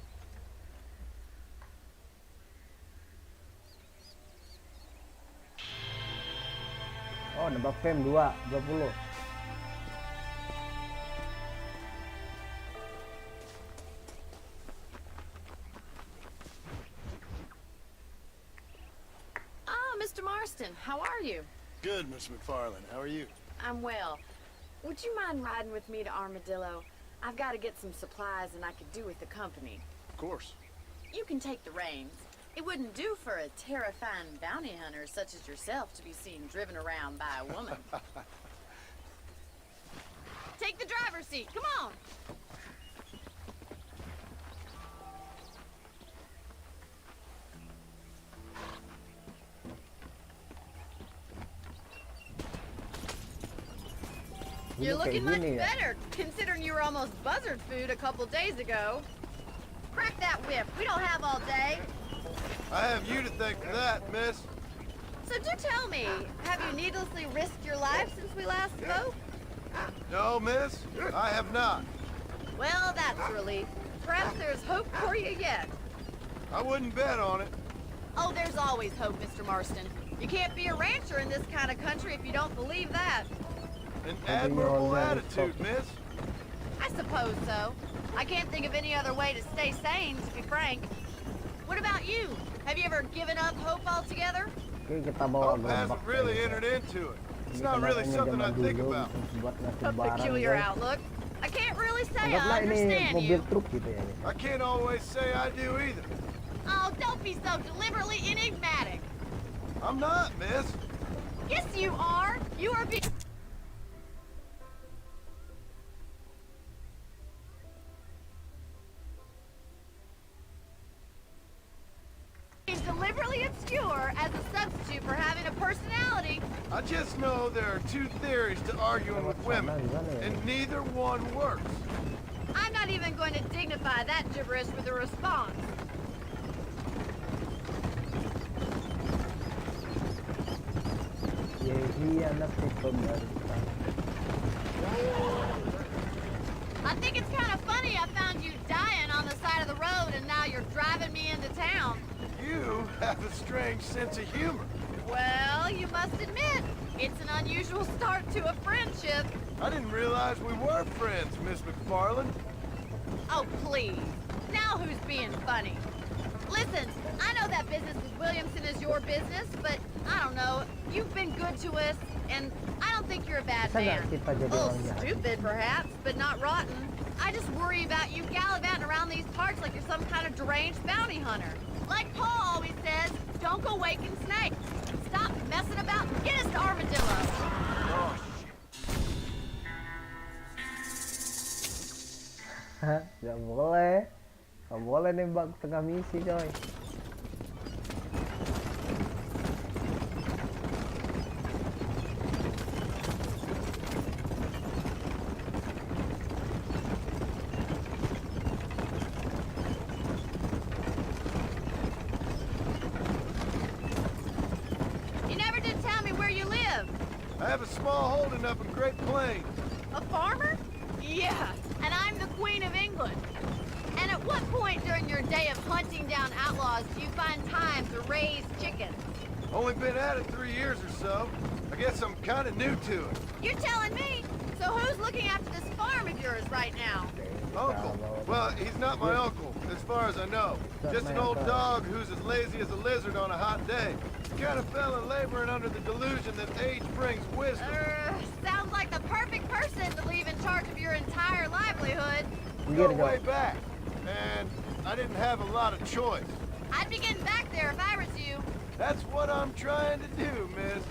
Oh, nembak fame 20. Ah, Mr. Marston, how are you? Good, Miss McFarland. How are you? I'm well. Would you mind riding with me to Armadillo? I've got to get some supplies and I could do with the company. Of course. You can take the reins. It wouldn't do for a terrifying bounty hunter such as yourself to be seen driven around by a woman. Take the driver's seat, come on! You're looking much better, considering you were almost buzzard food a couple days ago. Crack that whip, we don't have all day. I have you to thank for that, miss. So do tell me, have you needlessly risked your life since we last spoke? No, miss, I have not. Well, that's a relief. Perhaps there's hope for you yet. I wouldn't bet on it. Oh, there's always hope, Mr. Marston. You can't be a rancher in this kind of country if you don't believe that. An admirable attitude, miss. I suppose so. I can't think of any other way to stay sane, to be frank. What about you? Have you ever given up hope altogether? Hope hasn't really entered into it. It's not really something I think about. A peculiar outlook. I can't really say I understand you. I can't always say I do either. Oh, don't be so deliberately enigmatic. I'm not, miss. Yes, you are. You are being deliberately obscure as a substitute for having a personality. I just know there are two theories to arguing with women, and neither one works. I'm not even going to dignify that gibberish with a response. I think it's kind of funny I found you dying on the side of the road and now you're driving me into town. You have a strange sense of humor. Well, you must admit, it's an unusual start to a friendship. I didn't realize we were friends, Miss McFarland. Oh, please. Now who's being funny? Listen, I know that business with Williamson is your business, but I don't know. You've been good to us, and I don't think you're a bad man. A little stupid, perhaps, but not rotten. I just worry about you gallivanting around these parts like you're some kind of deranged bounty hunter. Like Paul always says, don't go waking snakes. Stop messing about and get us to Armadillo. Gak boleh nembak tengah misi coy. You never did tell me where you live. I have a small holding up in Great Plains. A farmer? Yeah, and I'm the Queen of England. And at what point during your day of hunting down outlaws do you find time to raise chickens? Only been at it 3 years or so. I guess I'm kind of new to it. You're telling me? So who's looking after this farm of yours right now? Uncle? Well, he's not my uncle, as far as I know. Just an old dog who's as lazy as a lizard on a hot day. The kind of fella laboring under the delusion that age brings wisdom. Sounds like the perfect person to leave in charge of your entire livelihood. We go way back, and I didn't have a lot of choice. I'd be getting back there if I was you. That's what I'm trying to do, miss.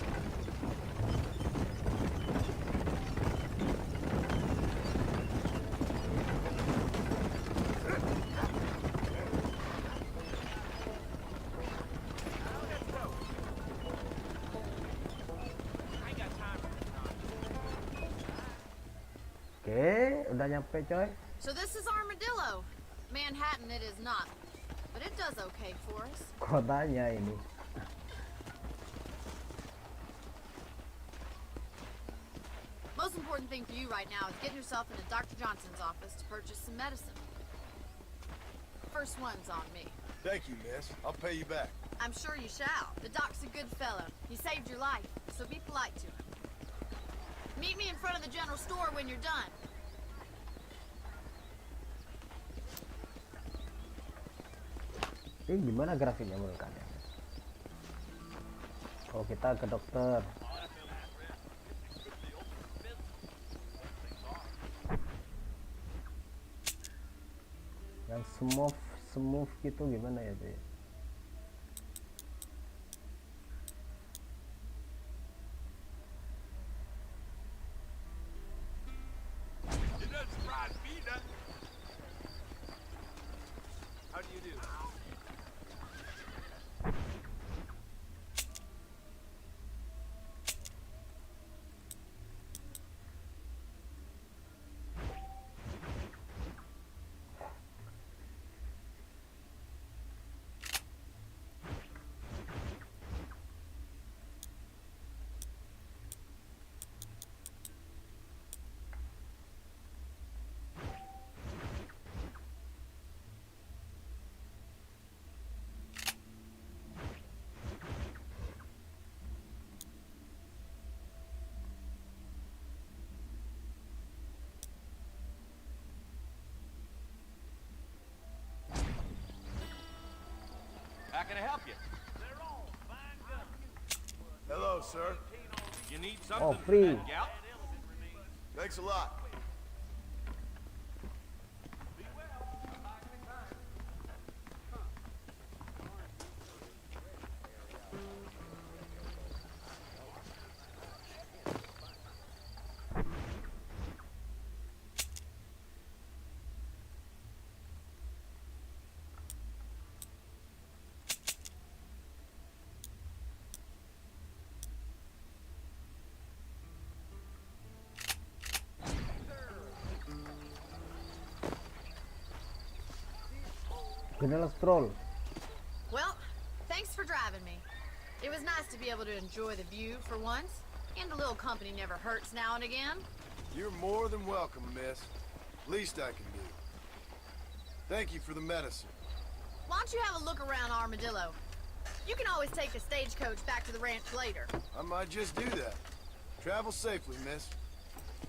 Oke, udah nyampe coy. So this is Armadillo. Manhattan it is not. But it does okay for us. Kotanya ini. Most important thing for you right now is getting yourself into Dr. Johnson's office to purchase some medicine. First one's on me. Thank you, miss. I'll pay you back. I'm sure you shall. The doc's a good fellow. He saved your life, so be polite to him. Meet me in front of the general store when you're done. Ini gimana grafiknya menurut kalian? Oh, kita ke dokter. Yang smooth gitu gimana ya tuh? How do you do? How can I help you? Hello, sir. You need Oh, something? free. Gout? Thanks a lot. Genial stroll. Well, thanks for driving me. It was nice to be able to enjoy the view for once, and a little company never hurts now and again. You're more than welcome, miss. Least I can do. Thank you for the medicine. Why don't you have a look around Armadillo? You can always take the stagecoach back to the ranch later. I might just do that. Travel safely, miss.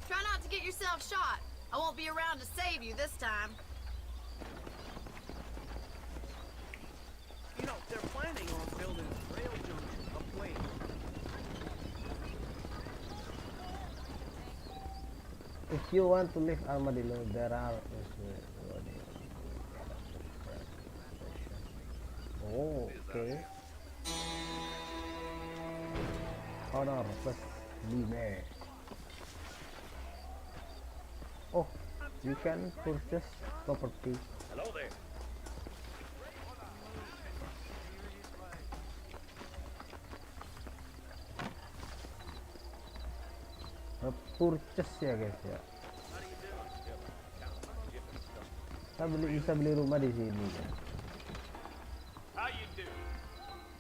Try not to get yourself shot. I won't be around to save you this time. You know, they're planning on building a rail junction upway. If you want to leave Armadillo, there are. Oh, Lime. Oh, you can purchase property. Hello there. Purchase ya guys ya. Kita bisa beli rumah di sini ya. How you do?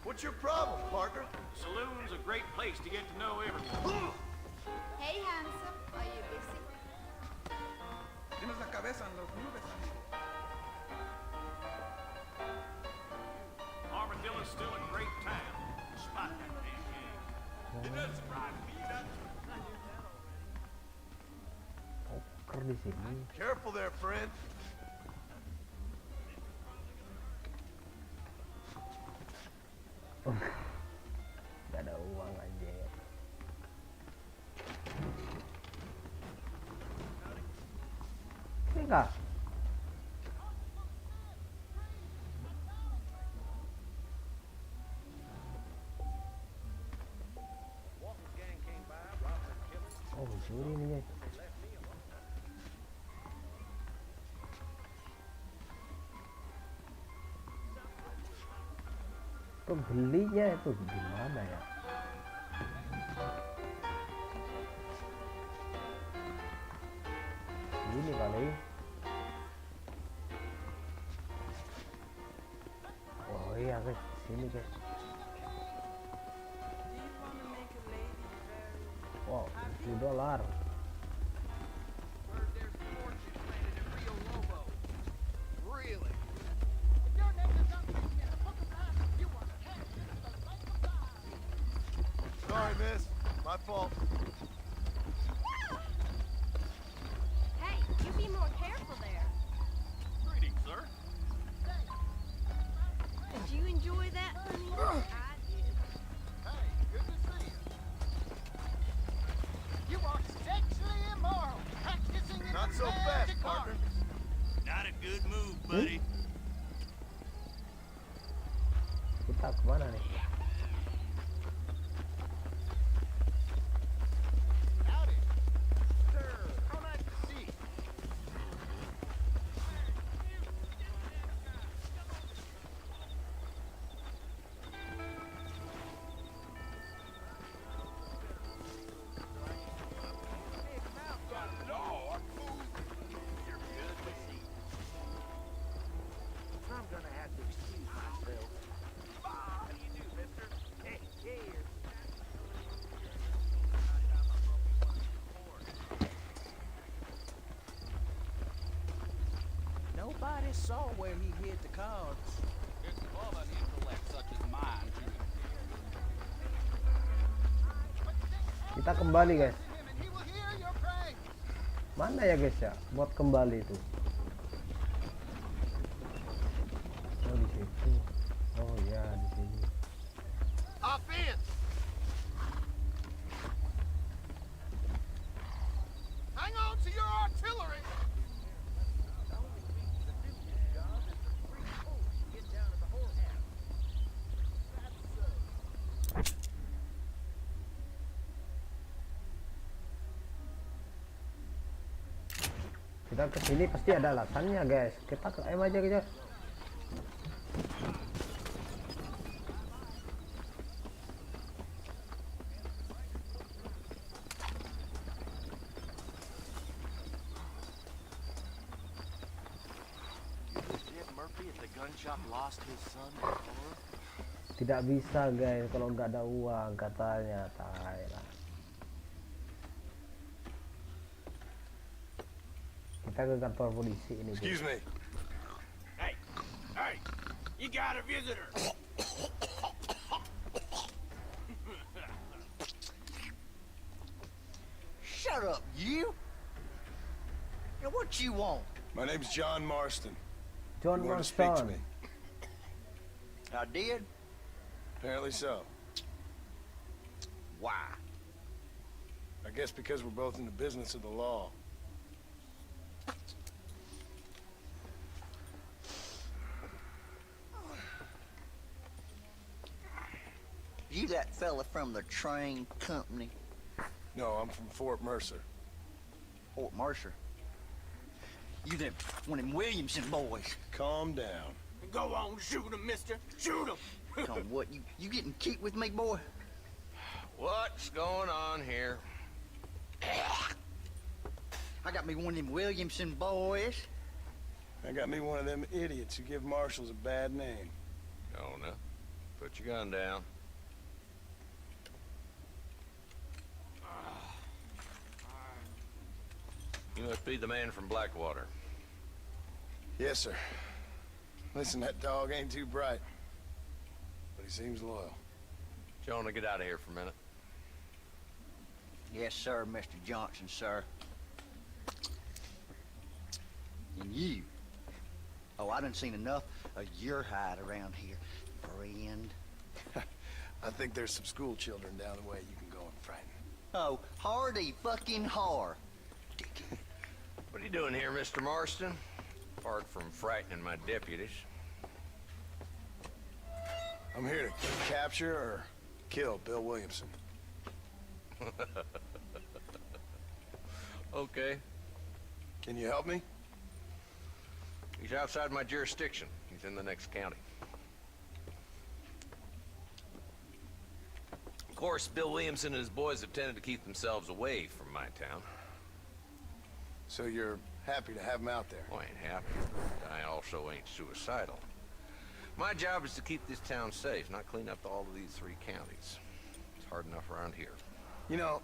What's your problem, partner? Saloon's a great place to get to know everyone. Hey, handsome. Are you busy? Tienes la cabeza en las nubes, amigo. Armadillo's still a great town, despite that damn game. It doesn't surprise me, does it? Poker di sini. Careful there, friend. Gak ada uang aja. Ini enggak. Oh, curi nih guys. Belinya itu gimana ya? Ini kali. Oh iya guys, sini guys. Wow, $2. Really? Sorry, miss. My fault. Hey, you be more careful there. Greetings, sir. Did you enjoy that, honey? I did. Hey, good to see you. You are sexually immoral, practicing in Not so fast, partner. Not a good move, buddy. Kita kemana nih? Howdy. Sir, how nice to see you. Lord, you're good to see. I'm gonna have to excuse myself. How do you do, mister? Hey, here. Nobody saw where he hid the cards. It's above an intellect such as mine to Kita kembali guys. and he will hear your praise. Mana ya guys ya? Buat kembali itu. Oh di situ. Oh ya di sini. Offense! Hang on to your artillery! The only reason to do this job is to free Koboy to get down to the whorehouse. That's so. Kita ke sini pasti ada alasannya guys. Kita ke M aja guys. Tidak bisa guys kalau nggak ada uang katanya. Tai lah. Kita ke kantor polisi ini. Excuse me. Hey, hey, you got a visitor. Shut up, you! Now what you want? My name's John Marston. John You want to speak to Marston. me? I did? Apparently so. Why? I guess because we're both in the business of the law. You that fella from the train company? No, I'm from Fort Mercer. Fort Mercer. You them one of them Williamson boys. Calm down. Go on, shoot him, mister. Shoot him. Come, what, you getting cute with me, boy? What's going on here? I got me one of them Williamson boys. I got me one of them idiots who give marshals a bad name. Oh, no. Put your gun down. You must be the man from Blackwater. Yes, sir. Listen, that dog ain't too bright, but he seems loyal. Jonah, get out of here for a minute. Yes, sir, Mr. Johnson, sir. And you. Oh, I done seen enough of your hide around here, friend. I think there's some school children down the way you can go and frighten. Oh, hardy fucking har. What are you doing here, Mr. Marston? Apart from frightening my deputies. I'm here to capture or kill Bill Williamson. Okay. Can you help me? He's outside my jurisdiction. He's in the next county. Of course, Bill Williamson and his boys have tended to keep themselves away from my town. So you're happy to have him out there? Well, I ain't happy. I also ain't suicidal. My job is to keep this town safe, not clean up all of these 3 counties. It's hard enough around here. You know,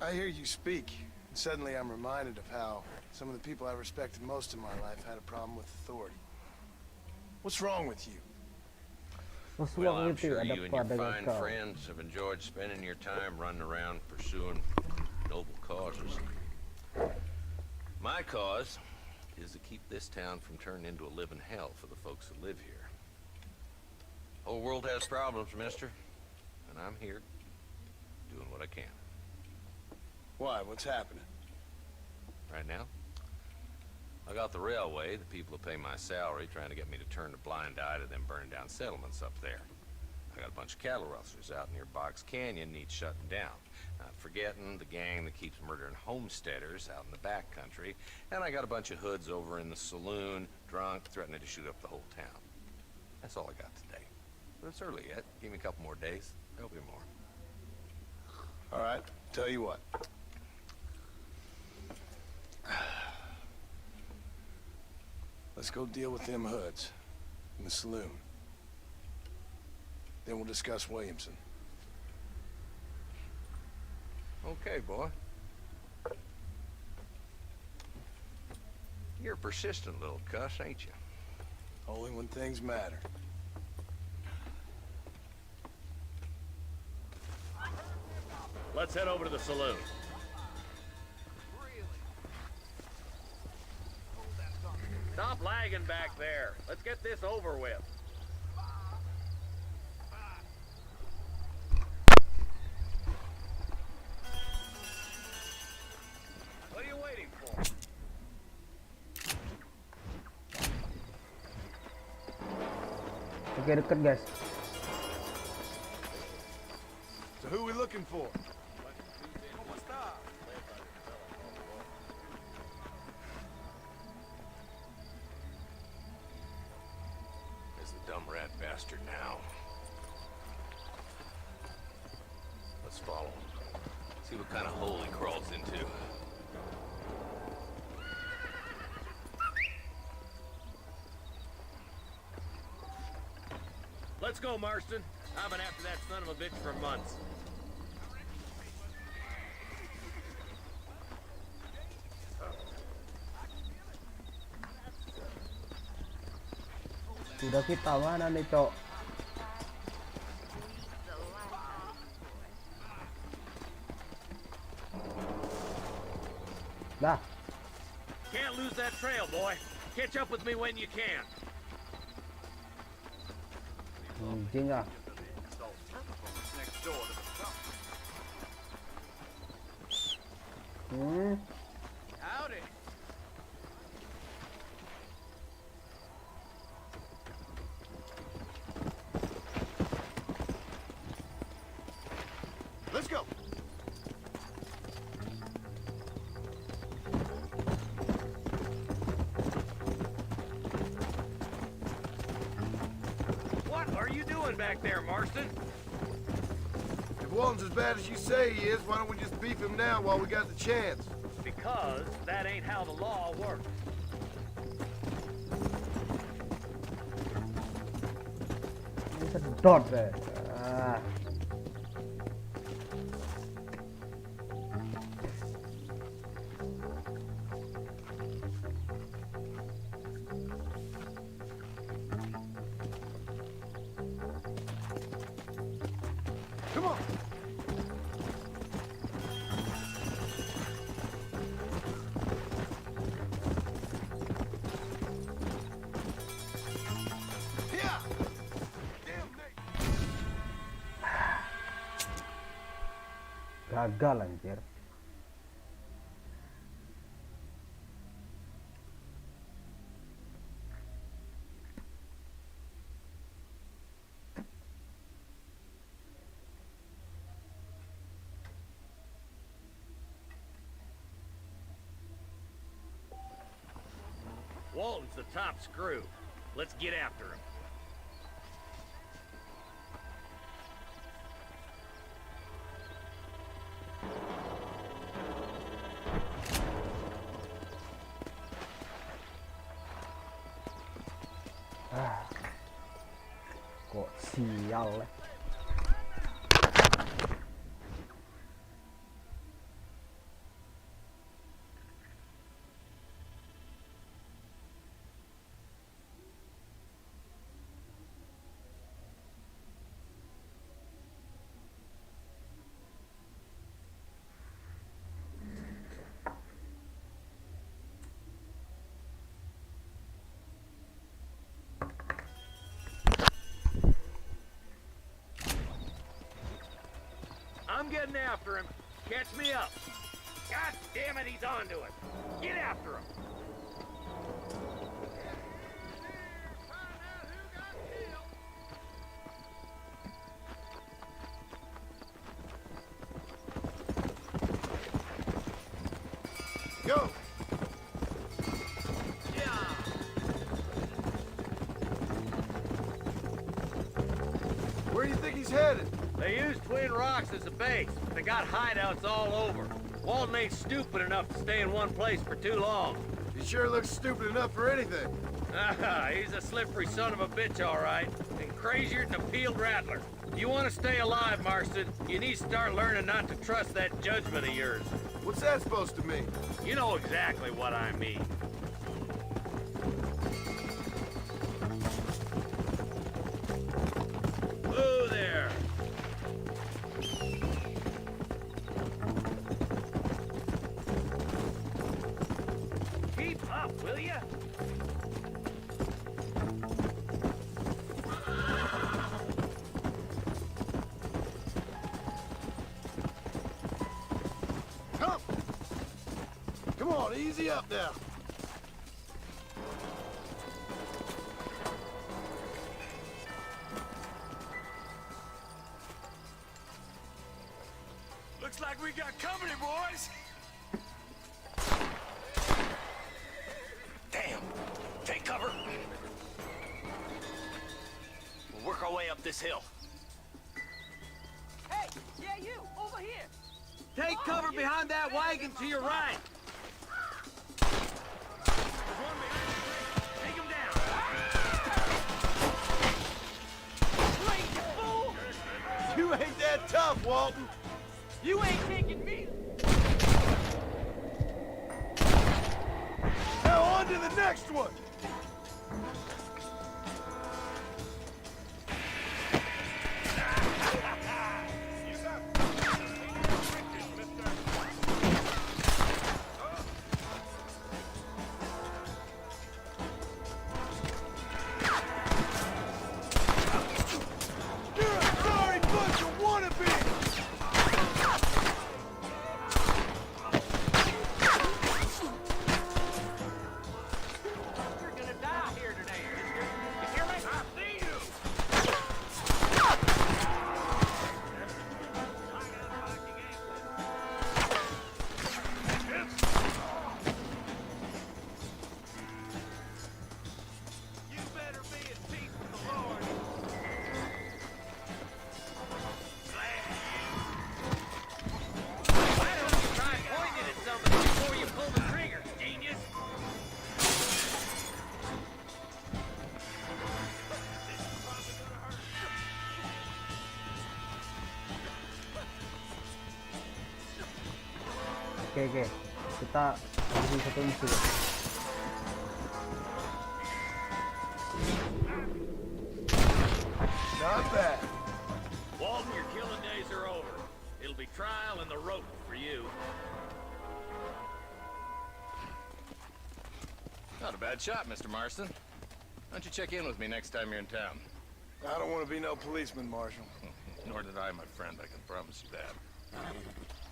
I hear you speak, and suddenly I'm reminded of how some of the people I respected most in my life had a problem with authority. What's wrong with you? Well, I'm sure you and your fine friends have enjoyed spending your time running around pursuing noble causes. My cause is to keep this town from turning into a living hell for the folks that live here. Whole world has problems, mister, and I'm here doing what I can. Why? What's happening? Right now, I got the railway, the people who pay my salary, trying to get me to turn a blind eye to them burning down settlements up there. I got a bunch of cattle rustlers out near Box Canyon needs shutting down. Not forgetting the gang that keeps murdering homesteaders out in the back country. And I got a bunch of hoods over in the saloon, drunk, threatening to shoot up the whole town. That's all I got today. But it's early yet. Give me a couple more days. There'll be more. All right, tell you what. Let's go deal with them hoods in the saloon. Then we'll discuss Williamson. Okay, boy. You're a persistent little cuss, ain't you? Only when things matter. Let's head over to the saloon. Stop lagging back there. Let's get this over with. What are you waiting for? Oke, deket guys. So who are we looking for? There's the dumb rat bastard now. Let's follow him. See what kind of hole he crawls into. Let's go, Marston. I've been after that son of a bitch for months. Sudah kita mana nih, Cok? Dah. Can't lose that trail, boy. Catch up with me when you can. Anjing ah. Howdy. Let's go. doing back there, Marston? If Walton's as bad as you say he is, why don't we just beef him now while we got the chance? Because that ain't how the law works. Ini sedot deh. Ah. Come on. Yeah. Damn, Nate. Gagal anjir. Walton's the top screw. Let's get after him. Kok sial ya. I'm getting after him. Catch me up. God damn it, he's onto us. Get after him. Go. Where do you think he's headed? They use Twin Rocks as a base. They got hideouts all over. Walton ain't stupid enough to stay in one place for too long. He sure looks stupid enough for anything. He's a slippery son of a bitch, all right. And crazier than a peeled rattler. You want to stay alive, Marston, you need to start learning not to trust that judgment of yours. What's that supposed to mean? You know exactly what I mean. Whoa there. Keep up, will ya? Come on, easy up now. Looks like we got company, boys. Damn! Take cover! We'll work our way up this hill. Hey, yeah, you, over here. Take cover behind that wagon to your right. There's one behind you. Take him down. Crazy fool! You ain't that tough, Walton. You ain't taking me. Now on to the next one. You're a sorry bunch of wannabes. Oke. Kita habisin satu musuh. Not bad. Walton, your killing days are over. It'll be trial and the rope for you. Not a bad shot, Mr. Marston. Why don't you check in with me next time you're in town? I don't want to be no policeman, Marshal. Nor did I, my friend. I can promise you that.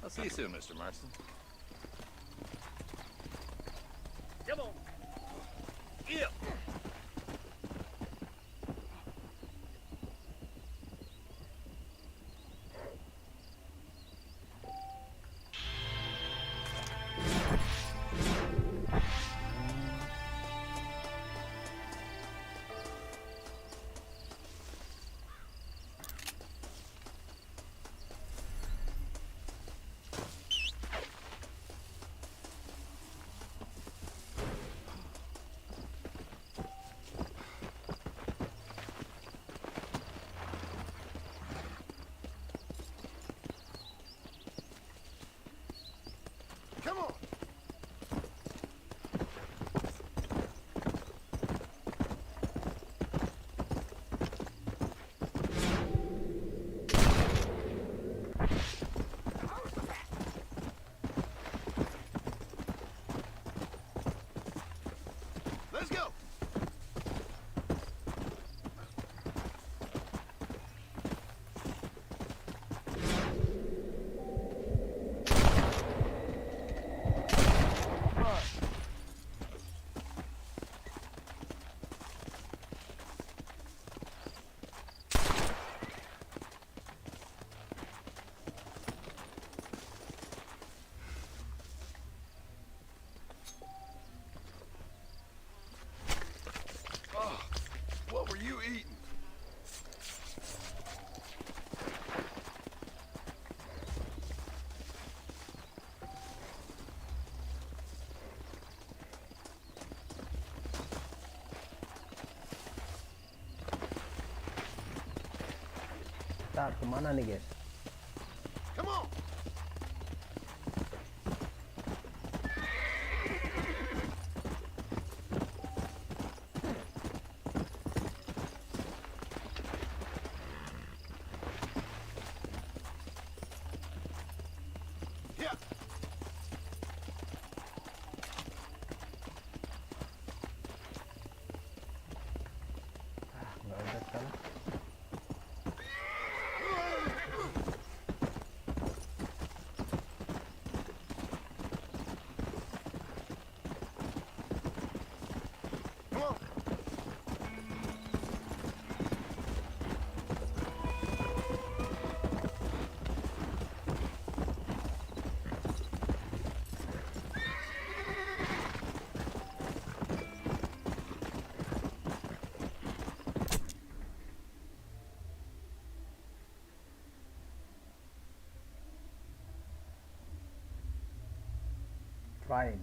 I'll see you soon, Mr. Marston. Come on. Yeah. Come on. Let's go. What were you eating? Kita kemana nih, guys? Come on. Yeah. Nggak ada sekarang. Come on. Trying.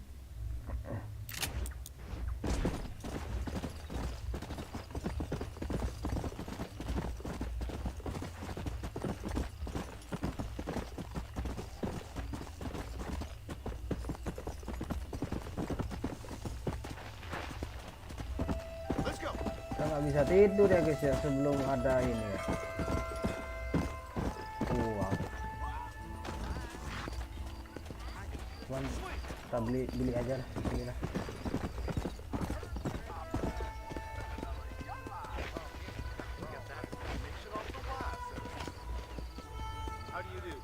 Let's go. Kita nggak bisa tidur ya, guys ya, sebelum ada ini ya. Wow. Cuman kita beli aja lah, ini lah. How do you do?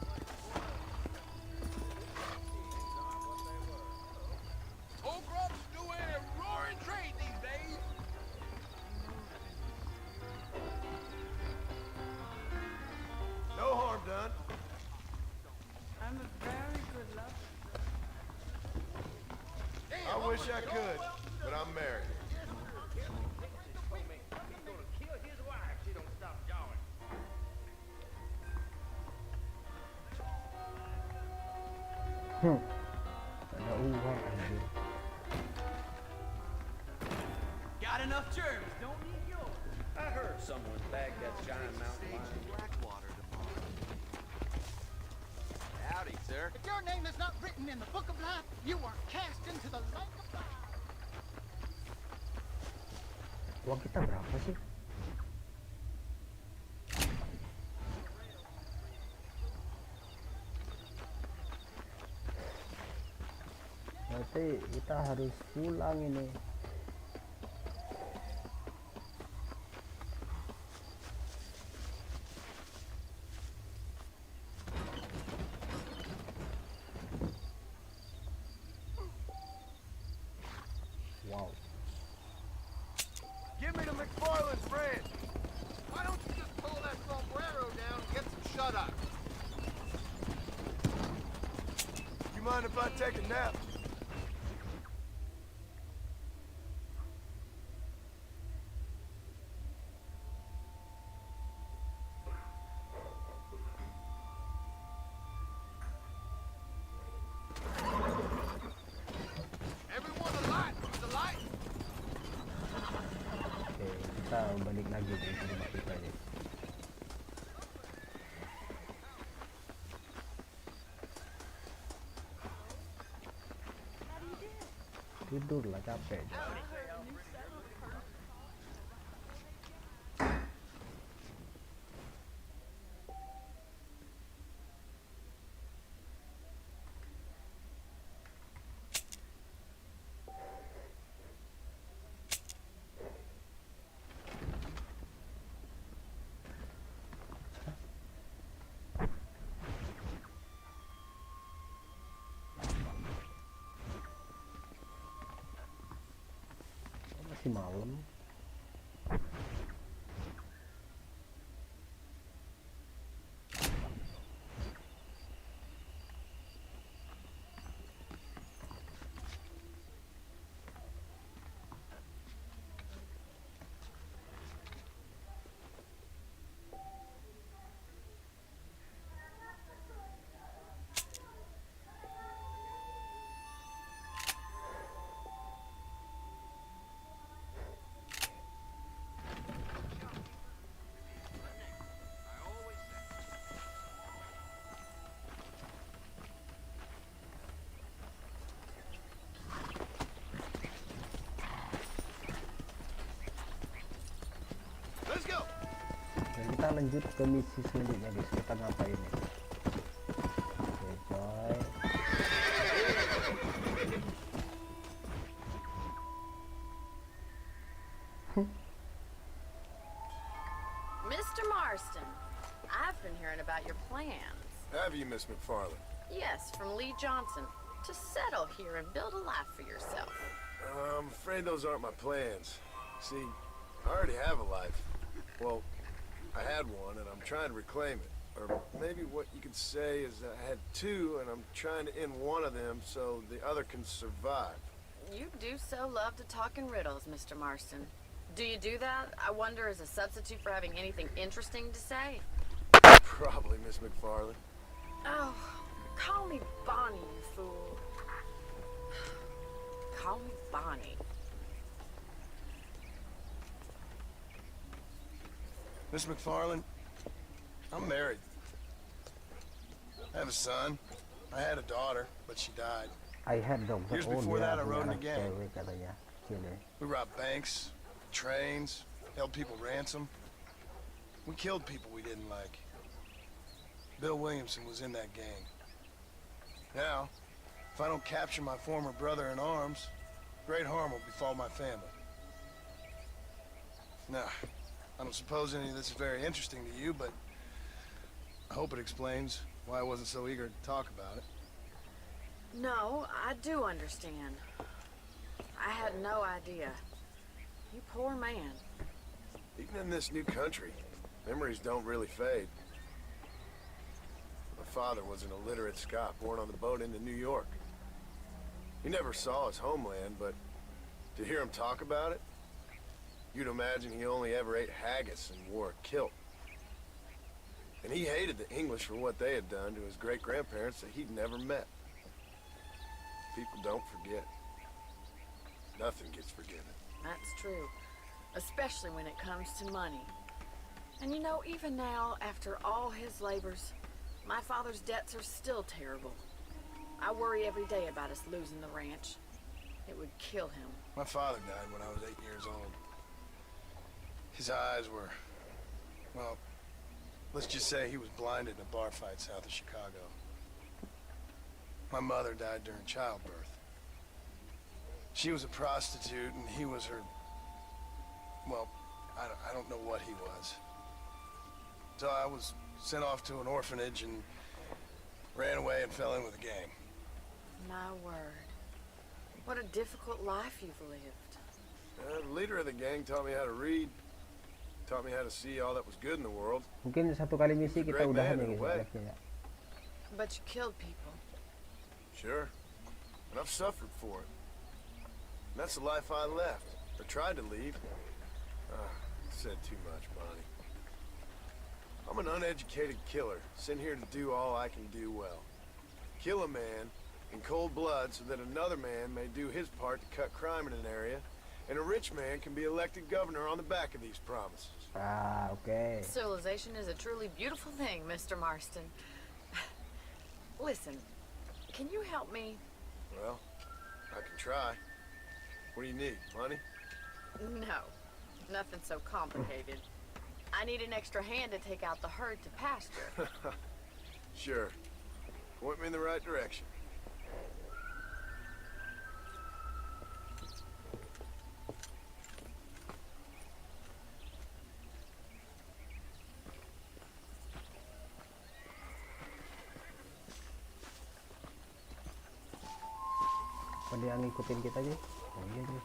Old grubs doing a roaring trade these days. No harm done. I'm a very good lover. I wish I could, but I'm married. Ada uang anjir. Got enough germs, don't need yours. I heard someone bagged that giant mountain lion. Blackwater tomorrow. Howdy, sir. If your name is not written in the book of life, you are cast into the lake of fire. Uang kita berapa sih? Berarti kita harus pulang ini. Wow. Give me the McFarland branch. Why don't you just pull that sombrero down and get some shut-eye? You mind if I take a nap? Everyone alight! The light! Oke, kita balik lagi ke rumah kita ya. Tidur lah, capek. Masih malam. Let's go! Dan kita lanjut ke misi selanjutnya guys. Kita ngapain nih? Oke coy. Mr. Marston, I've been hearing about your plans. Have you, Miss McFarland? Yes, from Lee Johnson. To settle here and build a life for yourself. I'm afraid those aren't my plans. See, I already have a life. Well, I had one, and I'm trying to reclaim it. Or maybe what you could say is that I had two, and I'm trying to end one of them so the other can survive. You do so love to talk in riddles, Mr. Marston. Do you do that, I wonder, as a substitute for having anything interesting to say? Probably, Miss McFarland. Oh, call me Bonnie, you fool. Call me Bonnie. Miss McFarland, I'm married. I have a son. I had a daughter, but she died. I had dokter. Years before that, I rode in a gang. We robbed banks, trains, held people ransom. We killed people we didn't like. Bill Williamson was in that gang. Now, if I don't capture my former brother in arms, great harm will befall my family. Now, I don't suppose any of this is very interesting to you, but I hope it explains why I wasn't so eager to talk about it. No, I do understand. I had no idea. You poor man. Even in this new country, memories don't really fade. My father was an illiterate Scot born on the boat into New York. He never saw his homeland, but to hear him talk about it, you'd imagine he only ever ate haggis and wore a kilt. And he hated the English for what they had done to his great-grandparents that he'd never met. People don't forget. Nothing gets forgiven. That's true. Especially when it comes to money. And you know, even now, after all his labors, My father's debts are still terrible. I worry every day about us losing the ranch. It would kill him. My father died when I was 8 years old. His eyes were, well, let's just say he was blinded in a bar fight south of Chicago. My mother died during childbirth. She was a prostitute and he was her, well, I don't know what he was. So I was sent off to an orphanage and ran away and fell in with a gang. My word. What a difficult life you've lived. The leader of the gang taught me how to read, taught me how to see all that was good in the world. Mungkin satu kali misi kita Great udahan man ya in a guys way. live-nya ya. But you killed people. Sure. And I've suffered for it. And that's the life I left, or tried to leave. Said too much, Bonnie. I'm an uneducated killer, sent here to do all I can do well. Kill a man in cold blood so that another man may do his part to cut crime in an area, and a rich man can be elected governor on the back of these promises. Ah, okay. Civilization is a truly beautiful thing, Mr. Marston. Listen, can you help me? Well, I can try. What do you need, money? No, nothing so complicated. I need an extra hand to take out the herd to pasture. Sure. Point me in the right direction. Apa dia ngikutin kita aja? Oh iya nih.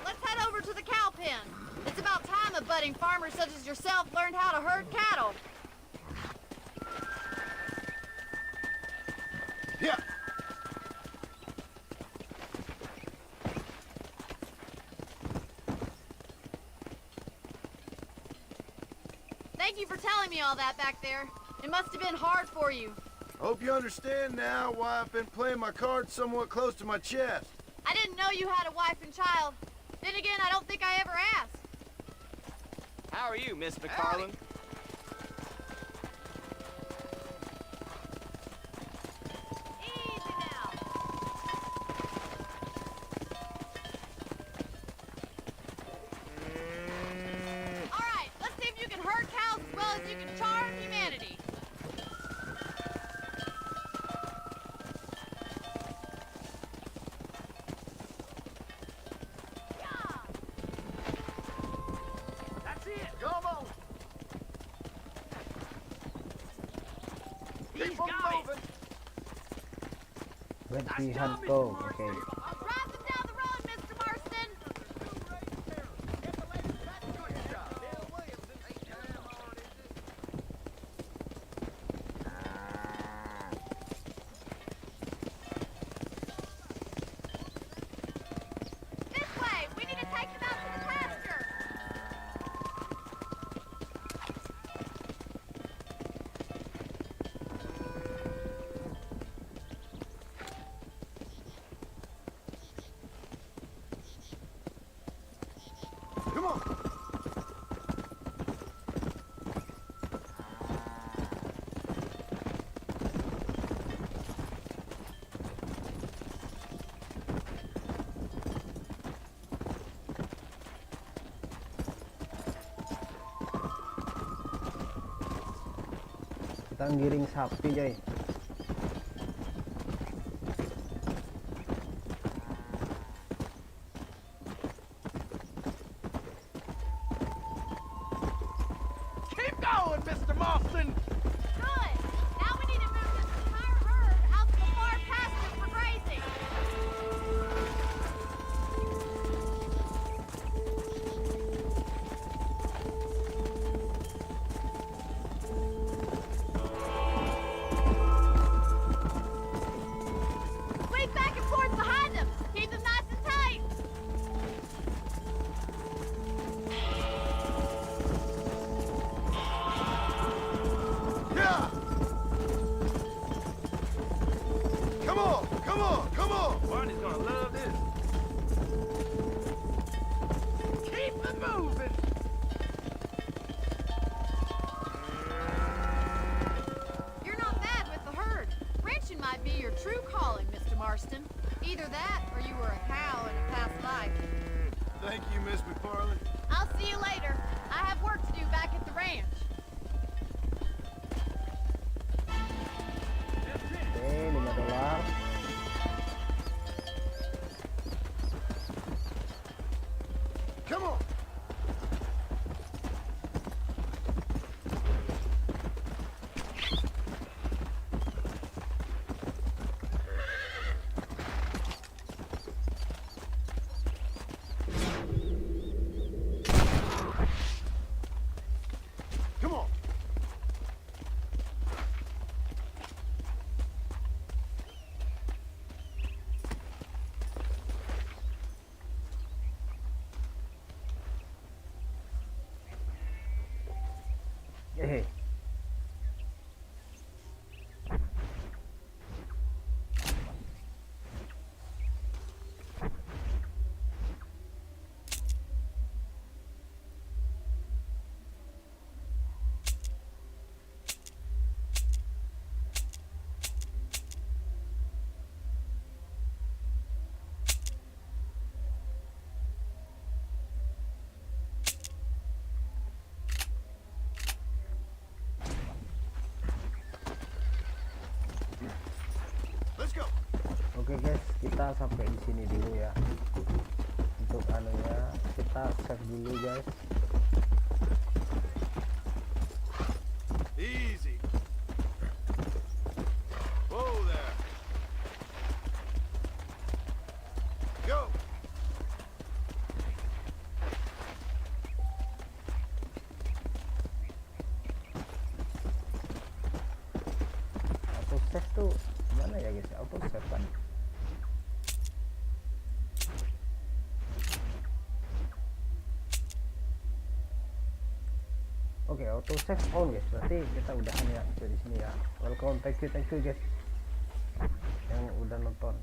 Let's head over to the cow pen. It's about time a budding farmer such as yourself learned how to herd cattle. Yeah. Thank you for telling me all that back there. It must have been hard for you. Hope you understand now why I've been playing my cards somewhat close to my chest. I didn't know you had a wife and child. Then again, I don't think I ever asked. How are you, Miss McFarland? Easy now. All right, let's see if you can herd cows as well as you can charm humanity. That's it. Come on. He's Keep 'em got it. moving. Let's see how it go. Okay. Drive them down the road, Mr. Marston. This way. We need to take them out to the pasture. Come on. Kita ngiring sapi, coy. Keep going, Mr. Marston. Good. Now we need to move this entire herd out to the far pasture for grazing. Sweep back and forth behind them. Keep them nice and tight. Yeah. Come on. Come on. Come on. Barney's gonna love this. Keep it moving. Marston. Either that, or you were a cow in a past life. Thank you, Miss McFarland. I'll see you later. I have work to do back at the ranch. Oke, $5. Come on. Come on. Let's go. Oke guys, kita sampai di sini dulu ya. Untuk anunya kita save dulu guys. Easy. Whoa there. Go. Auto save tuh gimana ya guys? Auto save kan. Oke, auto save on guys. Berarti kita udahan ya di sini ya. Welcome, thank you guys yang udah nonton.